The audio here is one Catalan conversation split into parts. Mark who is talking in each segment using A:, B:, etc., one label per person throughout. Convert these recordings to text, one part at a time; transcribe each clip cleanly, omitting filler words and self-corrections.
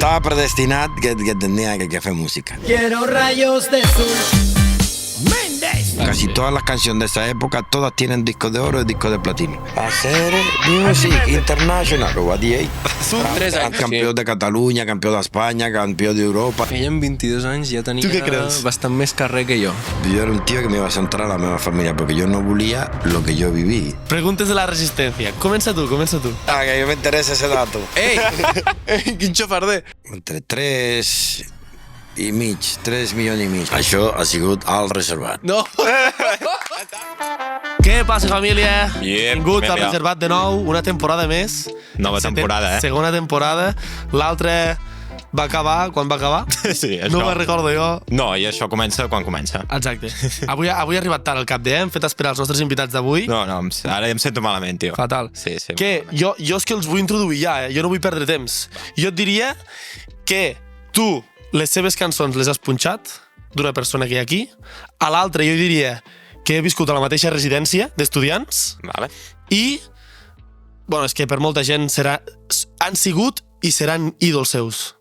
A: estaba predestinat que tenía que fer música.
B: Quiero rayos de sol. Méndez.
A: Casi todas las canciones de esa época, todas tienen discos de oro y discos de platino. Hacer Music International, ho va dir ell.
C: 3 anys,
A: Campió de Catalunya, campió d'Espanya, campió d'Europa.
C: Ell amb 22 anys ja tenia
D: Tu què creus?
C: bastant més carrer que jo.
A: Yo era un tío que me iba a centrar a la meva família porque yo no volia lo que yo viví.
D: Preguntes de la resistència. Comença tu.
A: Ah, que yo me interesa ese dato.
C: Ei, quin xafarder!
A: Entre 3 milions i mig. Això ha sigut al reservat.
C: No!
D: Què passa, família?
E: Bien,
D: Benvinguts
E: ben
D: al
E: bé.
D: Reservat de nou, una temporada més.
E: Nova temporada, eh?
D: Segona temporada. L'altra va acabar, quan va acabar?
E: Sí, això.
D: No me'n recordo jo.
E: No, i això comença quan comença.
D: Exacte. Avui ha arribat tard al cap de, hem fet esperar els nostres invitats d'avui.
E: No, ara ja em sento malament, tio.
D: Fatal.
E: Sí.
D: Que jo és que els vull introduir ja, jo no vull perdre temps. Jo et diria que tu les seves cançons les has punxat d'una persona que hi ha aquí. A l'altra jo diria que he viscut a la mateixa residència d'estudiants
E: Vale.
D: i, bueno, és que per molta gent han sigut i seran ídols seus.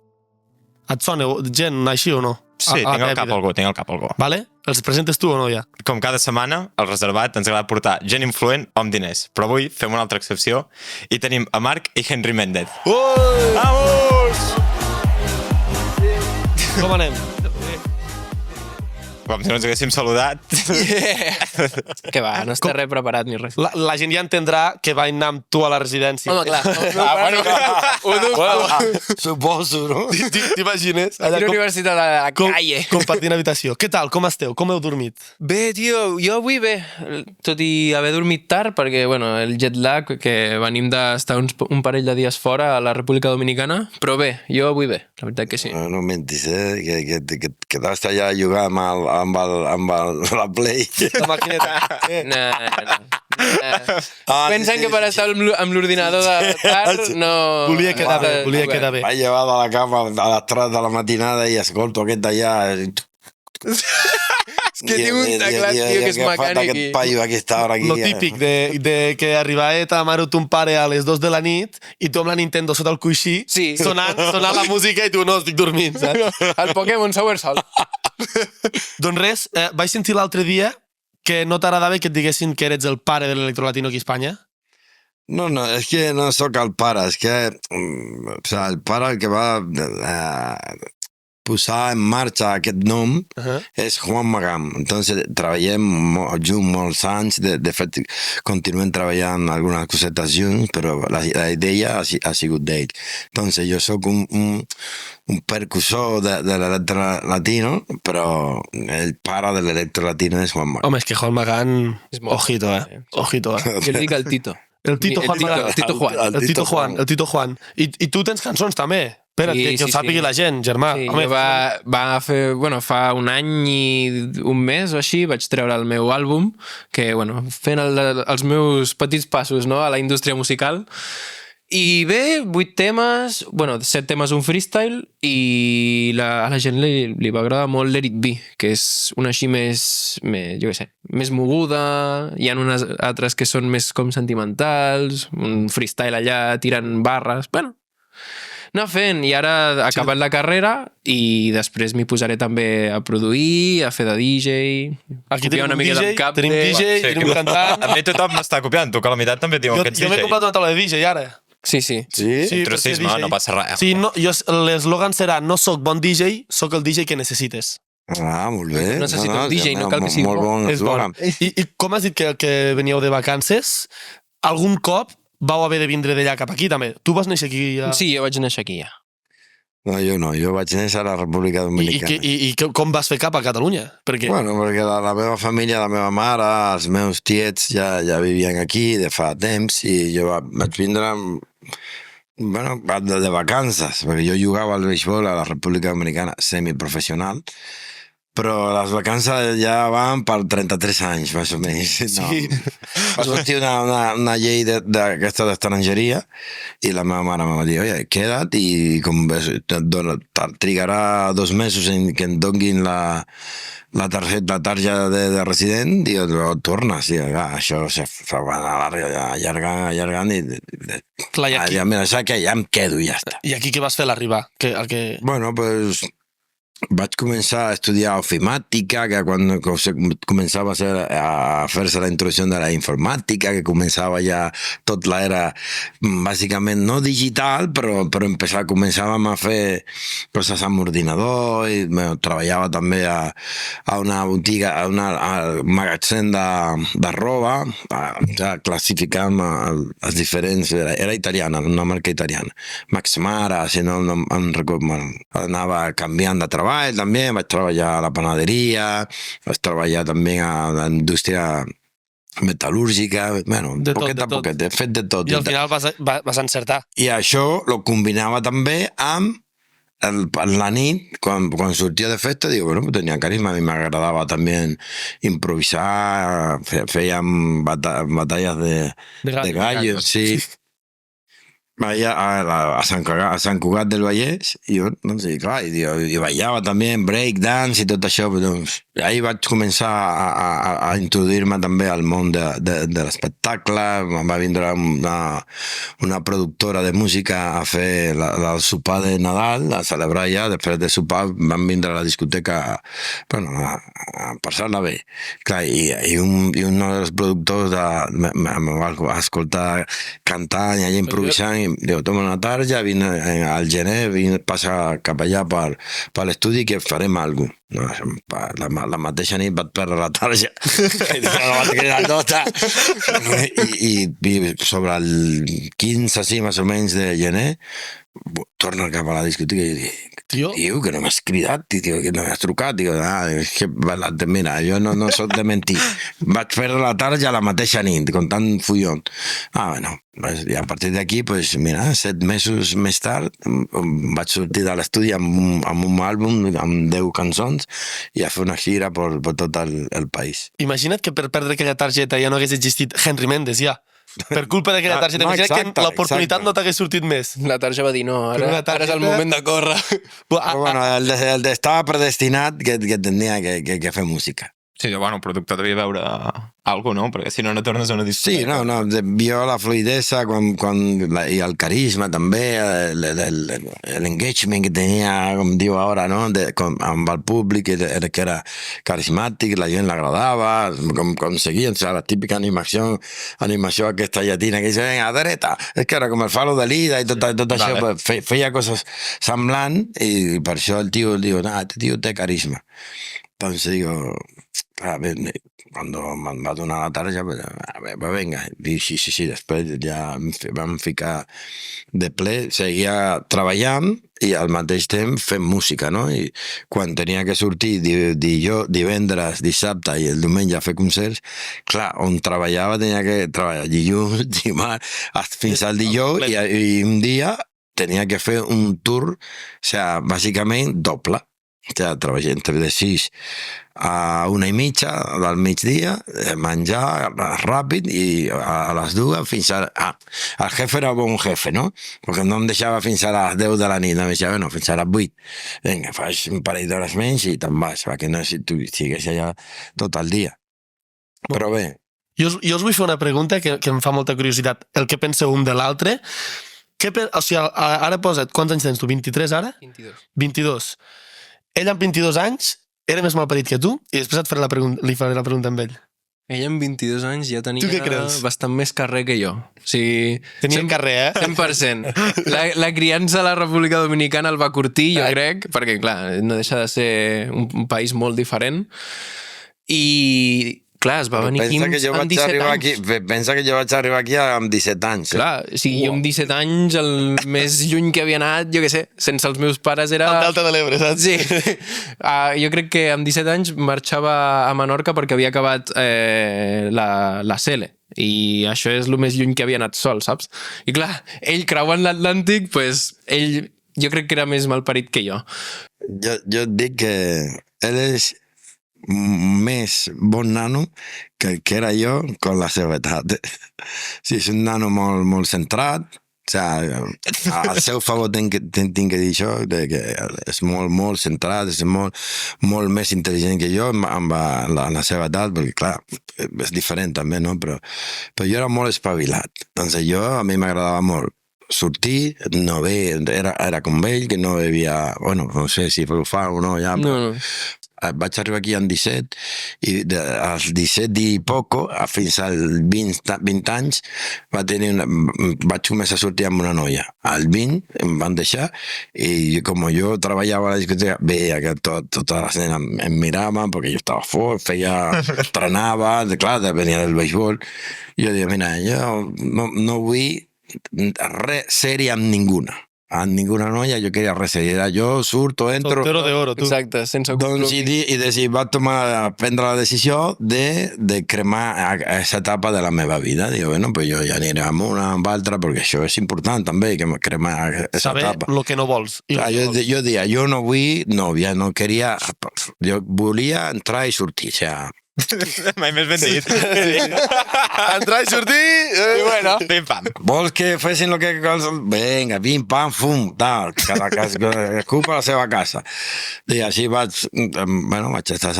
D: Et sona gent així o no?
E: Sí, tinc al cap algú.
D: Vale? Els presentes tu o no ja?
E: Com cada setmana, al reservat ens agrada portar gent influent o amb diners. Però avui fem una altra excepció i tenim a Marc i Henry Méndez. Vamos!
D: Com anem?
E: Com si no ens haguéssim saludat.
C: Que va, no està res preparat ni res.
D: La gent ja entendrà que va anar amb tu a la residència.
C: Home, clar.
A: Suposo, no?
D: T'imagines?
C: A la universitat de la calle.
D: Compartint habitació. Què tal? Com esteu? Com heu dormit?
C: Bé, tio, jo avui bé. Tot i haver dormit tard, perquè, bueno, el jet lag, que venim d'estar un parell de dies fora a la República Dominicana, però bé, jo avui bé, la veritat que sí.
A: No mentis, que quedaste allà a jugar amb la Play.
D: La maquineta.
C: Pensen que per estar amb l'ordinador de tard no...
D: Volia quedar bé.
A: M'ha llevat a la cama a les 3 de la matinada i escolto aquest d'allà.
C: És que tinc un teclat, tio, que és mecànic.
A: Aquest paio a aquesta hora aquí.
D: Lo típic de que arribava ta mare o ton pare a les 2 de la nit i tu amb la Nintendo sota el coixí,
C: Sí.
D: sonant la música i tu no, estic dormint, saps?
C: El Pokémon Sour Sol.
D: Doncs res, vaig sentir l'altre dia que no t'agradava que et diguessin que eres el pare de l'electrolatino aquí a Espanya.
A: No, és que no sóc el pare, és que el pare el que va posar en marxa aquest nom és Juan Magán. Entonces treballem junts molts anys, de fet continuem treballant algunes cosetes junts, però la idea ha sigut d'ell. Entonces jo sóc un percussor de l'electrolatino, però el pare de l'electrolatino és Juan Magán.
D: Home, és que Juan Magán, ojito, Ojito,
C: Jo li dic el Tito.
D: El Tito Juan Magán.
C: El Tito Juan.
D: El Tito Juan. I tu tens cançons també. Espera't, que ho sàpigui la gent, germà.
C: Sí,
D: Home,
C: va fer, bueno, fa un any i un mes o així vaig treure el meu àlbum, que, bueno, fent els meus petits passos, no?, a la indústria musical. I bé, 8 temes, bueno, 7 temes un freestyle, i a la gent li va agradar molt Let It Be, que és una així més, jo què sé, més moguda, hi ha unes altres que són més com sentimentals, un freestyle allà tirant barres, bueno, anar fent, i ara he acabat la carrera i després m'hi posaré també a produir, a fer de DJ,
D: aquí tenim un DJ, tenim un cantant.
E: A mi tothom m'està copiant, tu que a la meitat també diuen que ets DJ.
D: Jo m'he comprat una taula de DJ ara.
C: Sí.
E: Intrusisme, no passa res.
D: Sí, l'eslògan serà no sóc bon DJ, sóc el DJ que necessites.
A: Molt bé.
C: No necessito un DJ, no cal que sigui
A: molt bon eslògan.
D: I com has dit que veníeu de vacances? Algun cop vau haver de vindre d'allà cap aquí, també. Tu vas néixer aquí?
C: Sí, jo vaig néixer aquí, ja.
A: No, jo vaig néixer a la República Dominicana.
D: I com vas fer cap a Catalunya?
A: Bueno, perquè la meva família, la meva mare, els meus tiets ja vivien aquí de fa temps i jo vaig vindre de vacances, perquè jo jugava al béisbol a la República Dominicana semiprofessional Però les vacances ja van per 33 anys, més o menys. No.
D: Sí.
A: Va sortir una llei d'aquesta d'estrangeria i la meva mare em va dir, oye, queda't i com trigarà 2 mesos en que em donguin la targeta de resident i tornes. I això se va anar allargant i
D: Clar, i aquí,
A: ja, mira, saps que ja em quedo i ja està.
D: i aquí què vas fer a l'arribar? Que...
A: Bueno, pues vaig començar a estudiar ofimàtica, que quan començava a fer-se la introducció de la informàtica, que començava ja tot l'era, bàsicament no digital, però començàvem a fer coses amb ordinador, i treballava també a una botiga, a un magatzem de roba, ja classificàvem els diferents, era italiana, una marca italiana, Max Mara, si no em recordo, anava canviant de treball, també vaig treballar a la panaderia, vaig treballar també a la indústria metal·lúrgica, bueno, poquet a poquet, he fet de tot.
D: I al final vas encertar.
A: I això lo combinava també amb la nit, quan sortia de festa, digo, bueno, tenia carisma, a mi m'agradava també improvisar, fèiem batalles de gallos, sí. Vaia a Sant Cugat del Vallès i jo, doncs, clar, i ballava també en break dance i tot això, doncs, ahir vaig començar a introduir-me també al món de l'espectacle, va vindre una productora de música a fer el sopar de Nadal, a celebrar ja, després de sopar van vindre a la discoteca, bueno, a passar-la bé. Clar, i un dels productors em va escoltar cantant i allà improvisant i diu, toma una tarja, vine al gener, passa cap allà per l'estudi que farem alguna cosa. No, la mateixa nit vaig perdre la tarja i no vaig cridar tota i sobre el 15, sí, més o menys de gener torno cap a la discoteca i diu que no m'has cridat, tio, que no m'has trucat, diu, és que mira, jo no soc de mentir, vaig perdre la tarja la mateixa nit, con tant fullon. Bueno, i a partir d'aquí, pues, mira, 7 mesos més tard vaig sortir de l'estudi amb un àlbum amb 10 cançons i a fer una gira per tot el país.
D: Imagina't que per perdre aquella targeta ja no hagués existit Henry Méndez, ja. Per culpa d'aquella targeta. Imagina't que l'oportunitat no t'hagués sortit més.
C: La tarja va dir, no, ara és el moment de córrer.
A: Però bueno, estava predestinat que tenia que fer música.
E: Sí, bueno, el productor devia veure alguna cosa, no? Perquè si no, no tornes a una discoteca.
A: Sí, no, vio la fluidesa i el carisma també, l'engagement que tenia, com diu ara, no? Amb el públic, que era carismàtic, la gent l'agradava, com seguien, la típica animació aquesta llatina que dice, venga, dreta, és que era com el falo de l'Ida i tot això, feia coses semblant i per això el tio diu, este tio té carisma. Entonces digo, cuando me va a donar la tarja, pues venga, i sí, després ja vam ficar de ple, seguia treballant i al mateix temps fent música, no? I quan tenia que sortir divendres, dissabte i el diumenge a fer concerts, clar, on treballava tenia que treballar dilluns, dimarts, fins al dijous i un dia tenia que fer un tour, o sigui, bàsicament doble. Ja treballé entre de 6 a 1:30 del migdia, menjar ràpid i a les 2 fins a... el jefe era bon jefe, no? Perquè no em deixava fins a les 10 de la nit, em deixava, bueno, fins a les 8. Vinga, faig un parell d'hores menys i te'n vas, perquè no si tu sigues allà tot el dia. Però bé.
D: Jo us vull fer una pregunta que em fa molta curiositat. El que penseu un de l'altre. O sigui, ara posa't, quants anys tens tu? 23 ara? 22. Ell amb 22 anys era més malparit que tu i després li faré la pregunta amb ell.
C: Ell amb 22 anys ja
D: Tu què
C: tenia
D: creus?
C: bastant més carrer que jo. O sigui,
D: Tenia carrer,
C: 100%. La criança a la República Dominicana el va curtir, jo crec, perquè, clar, no deixa de ser un país molt diferent. I, clar, es va venir aquí amb 17 anys.
A: Pensa que jo vaig arribar aquí amb 17 anys.
C: Clar, o sigui, jo amb 17 anys, el més lluny que havia anat, jo què sé, sense els meus pares era...
D: Al Delta de l'Ebre, saps?
C: Sí. Jo crec que amb 17 anys marxava a Menorca perquè havia acabat la CELE. I això és el més lluny que havia anat sol, saps? I clar, ell creuant l'Atlàntic, pues, ell jo crec que era més malparit que jo.
A: Jo et dic que Él és més bon nano que el que era jo con la seva edat. Sí, és un nano molt centrat. O sigui, al seu favor tinc que dir això, que és molt centrat, és molt més intel·ligent que jo amb la seva edat, perquè clar, és diferent també, no? Però jo era molt espavilat. Doncs a mi m'agradava molt sortir, no bé, era com ell, que no bevia, bueno, no sé si ho fa o no, ja...
C: No.
A: Vaig arribar aquí amb 17 i als 17 i poco, fins als 20 anys, vaig començar a sortir amb una noia. Al 20 em van deixar i com jo treballava a la discoteca, veia que tota la gent em mirava perquè jo estava fort, entrenava, clar, venia del beisbol. I jo deia, mira, jo no vull res sèrie amb ninguna noia, jo queria res sèrie. Jo surto, entro...
D: Soltero de oro, tu.
C: Exacte, sense
A: Doncs va prendre la decisió de cremar aquesta etapa de la meva vida. Digo, bueno, pues jo ja aniré amb una, amb altra, perquè això és important també, que cremar aquesta etapa.
D: Saber el que no vols.
A: Jo deia, jo no vull nòvia, no queria... Jo volia entrar i sortir, o sigui...
E: Mai més ben dit.
D: Entrar i sortir...
E: I bueno, pim-pam.
A: Vols que fessin el que... Vinga, pim-pam, fum, tal, cadascú per la seva casa. I així vaig estar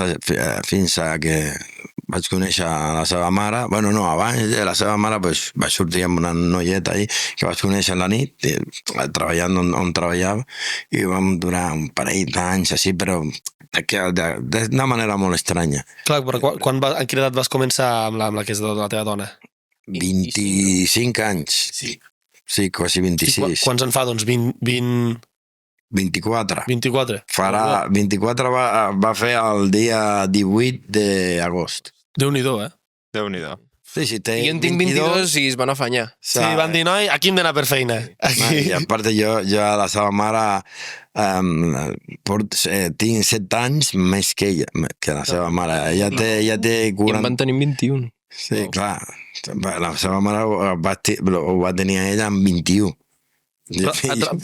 A: fins a que vaig conèixer la seva mare. Bueno, no, abans de la seva mare vaig sortir amb una noieta ahí que vaig conèixer a la nit, treballant on treballava, i vam durar un parell d'anys així, però d'una manera molt estranya.
D: Clar, però en quina edat vas començar amb la que és la teva dona?
A: 25 anys. Sí, quasi 26.
D: Quants en fa, doncs? 20...
A: 24.
D: 24.
A: Farà... 24 va fer el dia 18 d'agost.
D: Déu-n'hi-do, eh?
E: Déu-n'hi-do.
A: Sí, té
C: I en tinc 22 i es van afanyar.
D: Sí, van dir, noi, aquí hem d'anar per feina.
A: I a part jo a la seva mare tinc 7 anys més que ella, que la seva mare. Ella té 40...
C: I en van tenir 21.
A: Sí, clar. La seva mare ho va tenir a ella amb 21.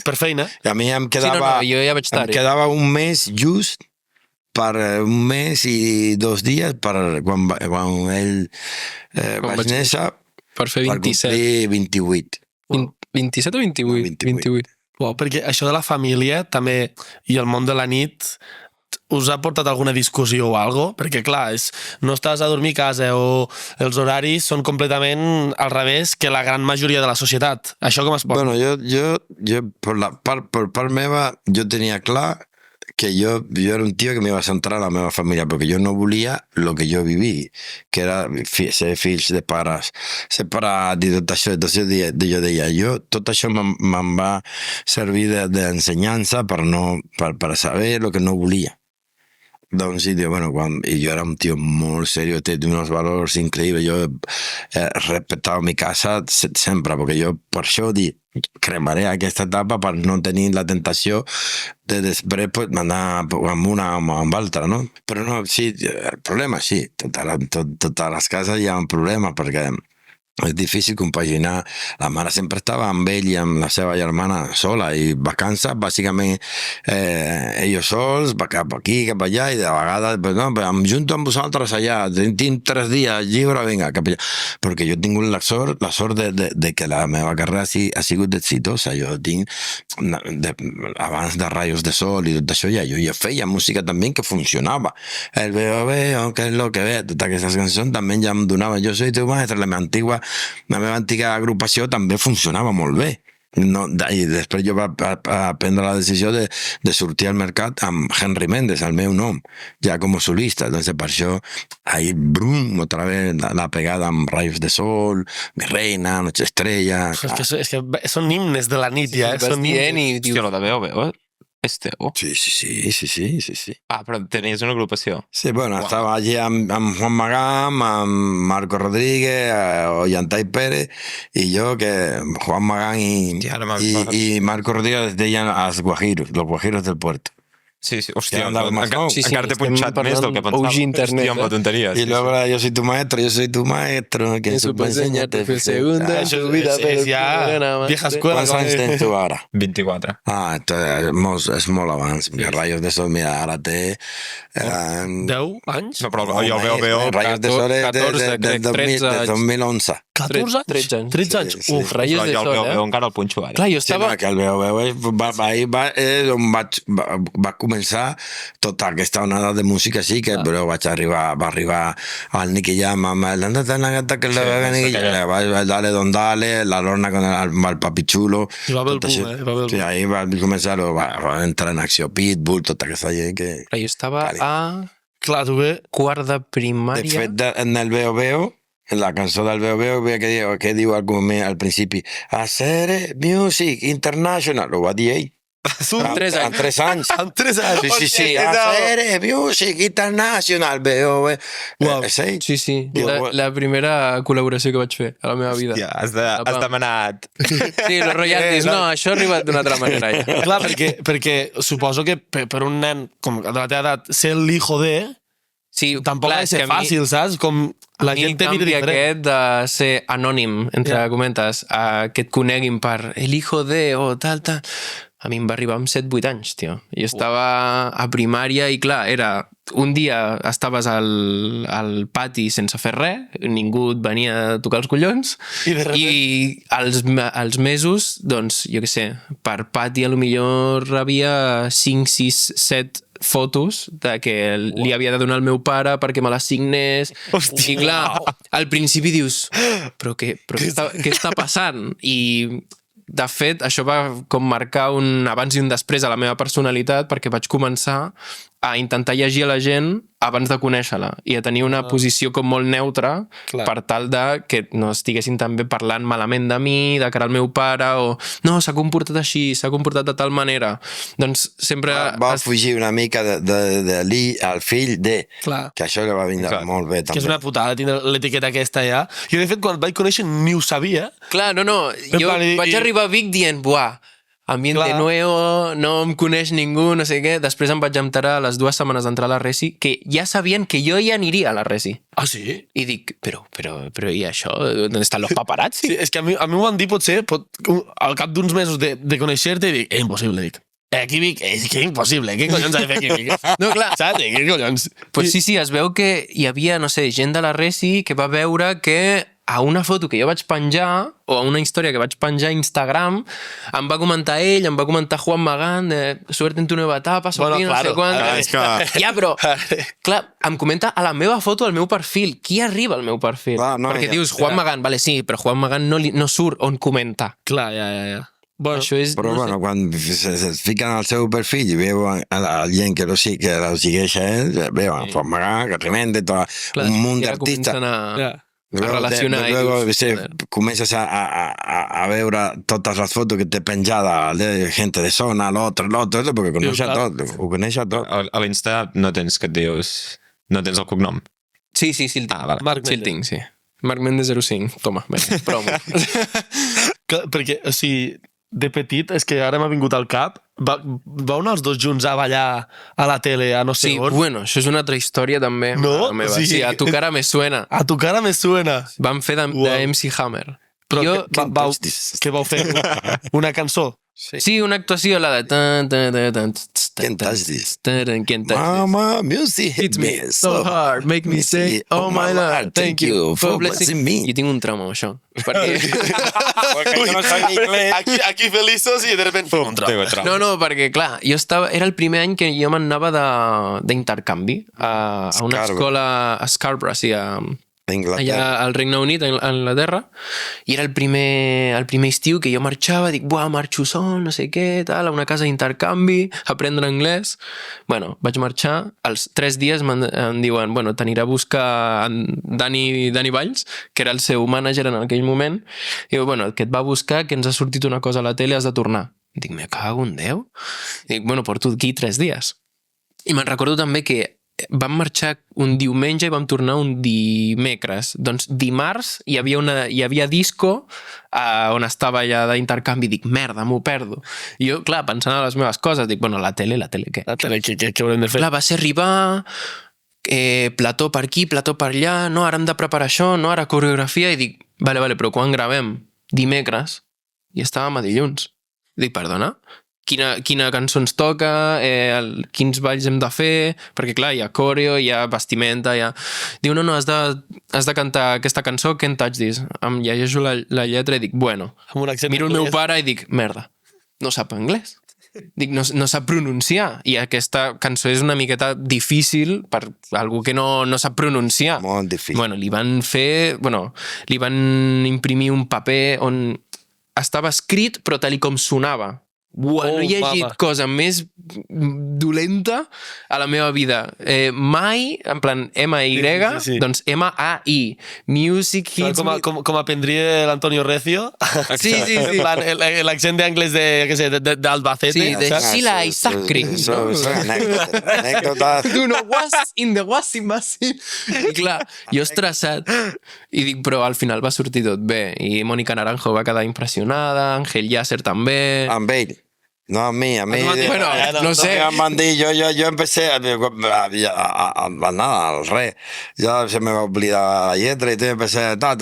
D: Per feina.
A: I a mi em quedava...
C: Jo ja vaig tard.
A: Em quedava un mes just per un mes i 2 dies quan ell vaig néixer
C: per fer 27.
A: Per complir 28.
C: 27 o 28? 28.
D: Wow, perquè això de la família també i el món de la nit us ha portat alguna discussió o algo? Perquè clar, no estàs a dormir a casa o els horaris són completament al revés que la gran majoria de la societat. Això com es pot?
A: Bueno, jo per part meva, jo tenia clar que jo era un tio que m'iba a centrar a la meva família, perquè jo no volia el que jo viví, que era ser fills de pares separats i tot això. Entonces jo deia, tot això me'n va servir d'ensenyança per saber el que no volia. Doncs sí, bueno, jo era un tio molt seriós, té uns valors increïbles, jo respectava mi casa sempre, perquè jo per això cremaré aquesta etapa per no tenir la tentació de després anar amb una o amb l'altra, no? Però no, sí, el problema sí, totes les cases hi ha un problema, perquè és difícil compaginar. La mare sempre estava amb ell i amb la seva germana sola, i vacances, bàsicament, ells sols, cap aquí, cap allà, i de vegades, no, em junto amb vosaltres allà, tinc 3 dies lliure, vinga, cap allà. Perquè jo he tingut la sort de que la meva carrera ha sigut exitosa. Jo tinc, abans de Rayos de Sol i tot això, jo feia música també que funcionava. El veo, que és lo que ve, totes aquestes cançons també ja em donava. Jo soy tu maestra, la meva antiga agrupació també funcionava molt bé. I després jo vaig prendre la decisió de sortir al mercat amb Henry Méndez, el meu nom, ja com a solista. Entonces, per això, ahí, brum, otra vez la pegada amb Rayos de Sol, Mi Reina, Noche Estrella...
D: És que són himnes de la nit, ja.
C: Vas dient i dius...
E: Hòstia, lo de veo, és teu?
A: Sí.
E: Ah, però tenies una agrupació.
A: Sí, bueno, estava allí amb Juan Magán, amb Marco Rodríguez, Ollantay Pérez, i jo, que Juan Magán i Marco Rodríguez deien los Guajiros del Puerto.
E: Sí, hòstia,
A: andava más nou.
E: encara t'he punxat més del que pensava.
C: OG internet,
E: Hòstia, amb la tonteria.
A: Y luego era yo soy tu maestro, que
C: Eso
A: supo
C: puede
A: enseñarte.
C: enseñarte, segunda.
D: Això
C: tu vida,
D: és ja vieja escuela.
A: ¿Cuántos años tienes tú ahora?
E: 24.
A: Ah, és molt abans. Mira, Rayos de Sol, mira, ara té...
D: 10 anys?
E: No, però jo veo...
A: Rayos de Sol és
C: 14,
A: de
C: crec, 13 anys.
A: 2011.
D: 14 anys?
C: 13 anys.
D: 13 anys?
A: Sí, sí.
D: Uf,
C: Rayos de
E: jo
C: Sol,
E: el veo encara el punxo ara.
C: Clar, jo
A: Sí,
C: estava...
A: que el veu és on va començar tota aquesta onada de música així, que però va arribar al Nicky Jam amb el Dale Don Dale, la Lorna con el Papi Chulo.
D: I va haver el
A: tot
D: boom,
A: això.
D: va haver el
A: Sí,
D: boom.
A: ahí va començar, va entrar en acció Pitbull, tota aquesta gent que...
C: Clar, jo estava a
D: Clar, tu bé...
C: quart de
A: De
C: primària.
A: fet, en el Veo Veo, en la cançó del Veo Veo, que diu al principi Hacer Music International, ho va dir ell.
C: Amb 3 anys.
A: Amb 3 anys.
D: Amb 3 anys?
A: Sí. Hacer Music International, Veo Veo.
D: Uau.
A: És ell.
C: Sí.
A: Diu,
C: La primera col·laboració que vaig fer a la meva vida.
E: Ja, has demanat...
C: Sí, los royalties. No, això ha arribat d'una altra manera ja.
D: Clar, perquè suposo que per un nen com de la teva edat ser l'hijo de...
C: Sí,
D: Tampoc
C: clar,
D: ha de
C: és
D: ser
C: que a mi-
D: fàcil, saps? Com la
C: a mi
D: gent te mira
C: el canvi
D: diferent.
C: aquest de ser anònim, entre comentes, a que et coneguin per el hijo de o tal, a mi em va arribar amb 7-8 anys, tio. Jo estava a primària i, clar, era... Un dia estaves al pati sense fer res, ningú et venia a tocar els collons,
D: I de repente-
C: i als mesos, doncs, jo què sé, per pati a lo millor rebia 5, 6, 7 fotos de que li havia de donar al meu pare perquè me les signés.
D: Hòstia.
C: I clar, al principi dius, però què està passant? I de fet, això va com marcar un abans i un després a la meva personalitat perquè vaig començar a intentar llegir a la gent abans de conèixer-la i a tenir una posició com molt neutra
D: Clar.
C: per tal de que no estiguessin també parlant malament de mi, de cara al meu pare o no, s'ha comportat així, s'ha comportat de tal manera. Doncs sempre...
A: Va fugir una mica de l'I al fill de...
D: Clar.
A: Que això li va vindre
E: Clar.
A: molt bé,
D: Que
A: també.
D: és una putada tindre l'etiqueta aquesta ja. Jo, de fet, quan et vaig conèixer ni ho sabia.
C: Clar, no, jo
D: plan,
C: vaig arribar a Vic dient, buah, ambiente
D: Clar.
C: nuevo, no em coneix ningú, no sé què. Després em vaig enterar a les 2 setmanes d'entrar a la Resi que ja sabien que jo ja aniria a la Resi.
D: Ah, sí?
C: I dic, però i això? On estan los paparazzi?
D: Sí, és que a mi m'ho van dir, potser, al cap d'uns mesos de conèixer-te, dic, impossible, dic. Aquí Vic, és que impossible, què collons ha de fer aquí Vic?
C: No, clar.
D: Saps? Què collons?
C: Pues sí, es veu que hi havia, no sé, gent de la Resi que va veure que a una foto que jo vaig penjar, o a una història que vaig penjar a Instagram, em va comentar ell, em va comentar Juan Magán, de suerte en tu nueva etapa, sobrino,
D: claro.
C: no sé quant.
E: És que...
C: Ja, però, clar, em comenta a la meva foto, al meu perfil. Qui arriba al meu perfil?
A: Clar, no,
C: Perquè
A: ja-
C: dius Juan Magán, vale, sí, però Juan Magán no surt on comenta.
D: Clar, ja. Bueno,
C: Això és...
A: Però
C: no
A: bueno, quan se fiquen al seu perfil i veuen a la gent que lo segueix a ell, veuen Juan Magán, Carrimende,
C: Clar,
A: un munt
C: ja
A: d'artistes.
C: comencen a...
D: ja.
C: a relacionar i
A: Luego
C: dius, joder.
A: comences a veure totes les fotos que té penjada de gente de zona, l'altre, perquè coneix a
D: clar.
A: tot, ho coneix a tot.
E: A l'Insta no tens que et dius... No tens el cognom.
C: Sí, el tinc.
E: Ah, vale.
D: Marc
C: Sí, el
D: Mendes.
C: tinc, sí. Marc Mendes 05. Toma, vinga, promo.
D: Perquè, o sigui, de petit, és que ara m'ha vingut al cap, vau anar els dos junts a ballar a la tele, a no sé
C: Sí,
D: on?
C: bueno, això és una altra història també.
D: No?
C: la meva.
D: Sí.
C: Sí, a tu cara me suena.
D: A tu cara me suena.
C: Vam fer de
D: Uau.
C: MC Hammer.
D: Però
C: Jo,
D: què vau fer? Una cançó?
C: sí, una actuació, la de...
A: Can't touch this.
C: Can't touch this.
A: Mama, music
C: Hits me so hard, make me say, oh my Lord, thank you for blessing me. Jo tinc un trauma amb això. Perquè...
D: Aquí feliços i de repente... Pum,
C: No, perquè, clar, era el primer any que jo m'anava d'intercanvi a una
A: Scarborough.
C: escola a Scarborough, sí, allà
A: Inglaterra.
C: al Regne Unit, a Anglaterra, i era el primer estiu que jo marxava, dic, buah, marxo sol, no sé què, tal, a una casa d'intercanvi, aprendre anglès. Bueno, vaig marxar, als 3 dies em diuen, bueno, t'anirà a buscar en Dani Valls, que era el seu mànager en aquell moment, i diu, bueno, que et va buscar, que ens ha sortit una cosa a la tele, has de tornar. Dic, me cago en Déu. Dic, bueno, porto aquí 3 dies. I me'n recordo també que vam marxar un diumenge i vam tornar un dimecres. Doncs dimarts hi havia disco on estava allà d'intercanvi. Dic, merda, m'ho perdo. I jo, clar, pensant en les meves coses, dic, bueno, la tele, què?
D: La tele, què haurem de fer?
C: Clar, va ser arribar... plató per aquí, plató per allà, no, ara hem de preparar això, no, ara coreografia, i dic, vale, però quan gravem? Dimecres. I estàvem a dilluns. Dic, perdona? Quina cançó ens toca, quins balls hem de fer, perquè clar, hi ha coreo, hi ha vestimenta, hi ha... Diu, no, has de cantar aquesta cançó, Can't Touch This. Em llegeixo la lletra i dic, bueno, miro el meu pare i dic, merda, no sap anglès. Dic, no sap pronunciar, i aquesta cançó és una miqueta difícil per algú que no sap pronunciar.
A: Molt difícil.
C: Bueno, li van imprimir un paper on estava escrit però tal com sonava. No he llegit cosa més dolenta a la meva vida. Mai, en plan M-Y,
D: sí.
C: doncs M-A-I. Music hits...
D: Com aprendria l'Antonio Recio.
C: Sí.
D: En plan, l'accent d'anglès d'Albacete.
C: Sí, de Sheila i Sacri.
A: Anècdota.
C: Tu no was in the washing machine. I clar, jo estressat. I dic, però al final va sortir tot bé. I Mónica Naranjo va quedar impressionada, Ángel Yasser també...
A: Amb ell. No, a mi.
C: Bueno, no sé.
A: Em dir, yo empecé a nada, al rey. Ya se me va a oblidar la lletra y tú empecé... Clar,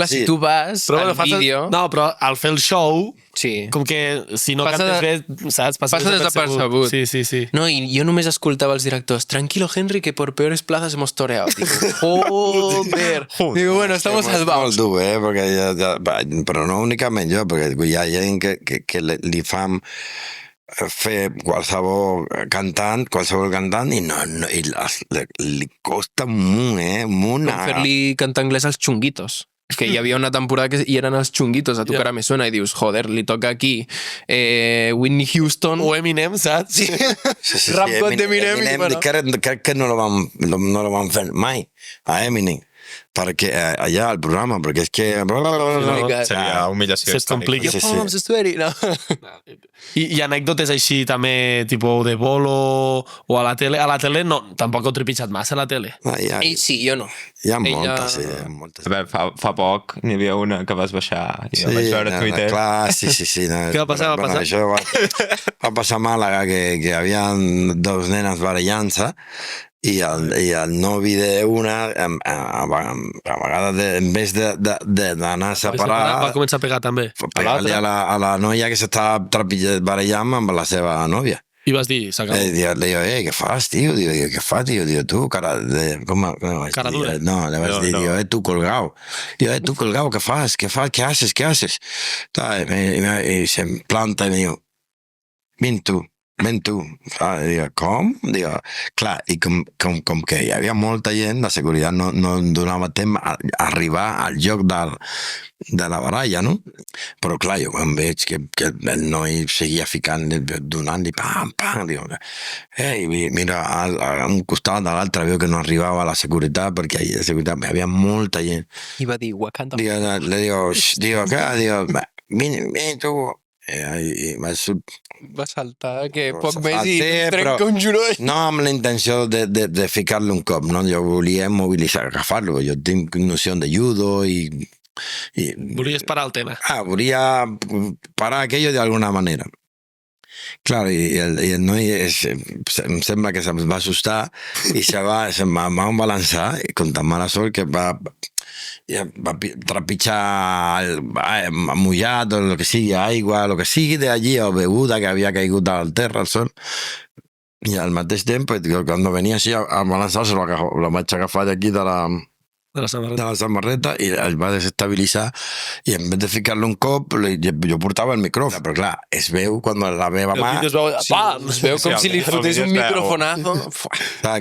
C: si tu vas al vídeo...
D: No, però al fer el show,
C: sí.
D: com que si no cantes bé, saps?
C: Passa desapercebut.
D: Sí.
C: No, i jo només escoltava els directors. Tranquilo, Henry, que por peores plazas hemos toreado. Digo, joder. Digo, bueno, estamos salvados.
A: Molt dur, perquè però no únicament jo, perquè hi ha gent que li fan fer qualsevol cantant i li costa un munt.
C: Com fer-li cantar anglès als xunguitos. Que hi havia una temporada que hi eren els xunguitos a tu cara me suena i dius, joder, li toca aquí Whitney Houston
D: o Eminem, saps?
A: Sí,
C: Rap God d'Eminem.
A: Crec que no lo van fer mai a Eminem. Perquè allà al programa, perquè és que...
E: Seria humillació
D: es complica. I anècdotes així també, tipus de bolo o a la tele. A la tele no, tampoc heu trepitjat massa a la tele.
C: Ell sí, jo no.
A: Hi ha moltes, sí, hi ha moltes.
E: A veure, fa poc n'hi havia una que vas baixar i la vaig veure a Twitter.
A: Clar, sí.
D: Què va passar?
A: Això va passar a Màlaga, que hi havia dos nenes barallant-se i el novi d'una a vegades en vez d'anar a separar
D: va començar a pegar també
A: pegar-li a la noia que s'estava barallant amb la seva nòvia.
D: I vas dir, s'acabó.
A: Le digo, què fas, tio? Digo, què fas, tio? Digo, tu, cara
D: dura.
A: No, le vas dir, digo, tu colgado. Digo, tu colgado, què fas? ¿Qué haces? ¿Qué haces? Y se planta y me digo, ven tú. Digo, com? Digo, clar, i com que hi havia molta gent, la seguretat no donava temps a arribar al lloc de la baralla, no? Però clar, jo quan veig que el noi seguia ficant, donant-li pam, digo, mira, a un costat de l'altre veu que no arribava la seguretat, perquè a la seguretat hi havia molta gent.
C: I va dir, Wakanda.
A: Le digo, què? Digo, vine tu.
C: Va saltar, que poc més i
A: però
C: trenca un genoll.
A: no amb la intenció de ficar-li un cop, no? Jo volia mobilitzar, agafar-lo. Jo tinc noció de judo i
D: volies parar el tema.
A: Volia parar aquello de alguna manera. Claro, y el noi em sembla que se'm va assustar i se'm va balançar con tan mala sort que va trepitjar mullat o el que sigui, aigua, el que sigui d'allí o beguda que havia caigut al terra, al sol. I al mateix temps, quan venia així a balançar-se, lo vaig agafar d'aquí de la samarreta i el va desestabilitzar i en vez de ficar-li un cop jo portava el micròfon, però clar, es veu quan la meva mà
C: Es veu com si li fotés un microfonazo.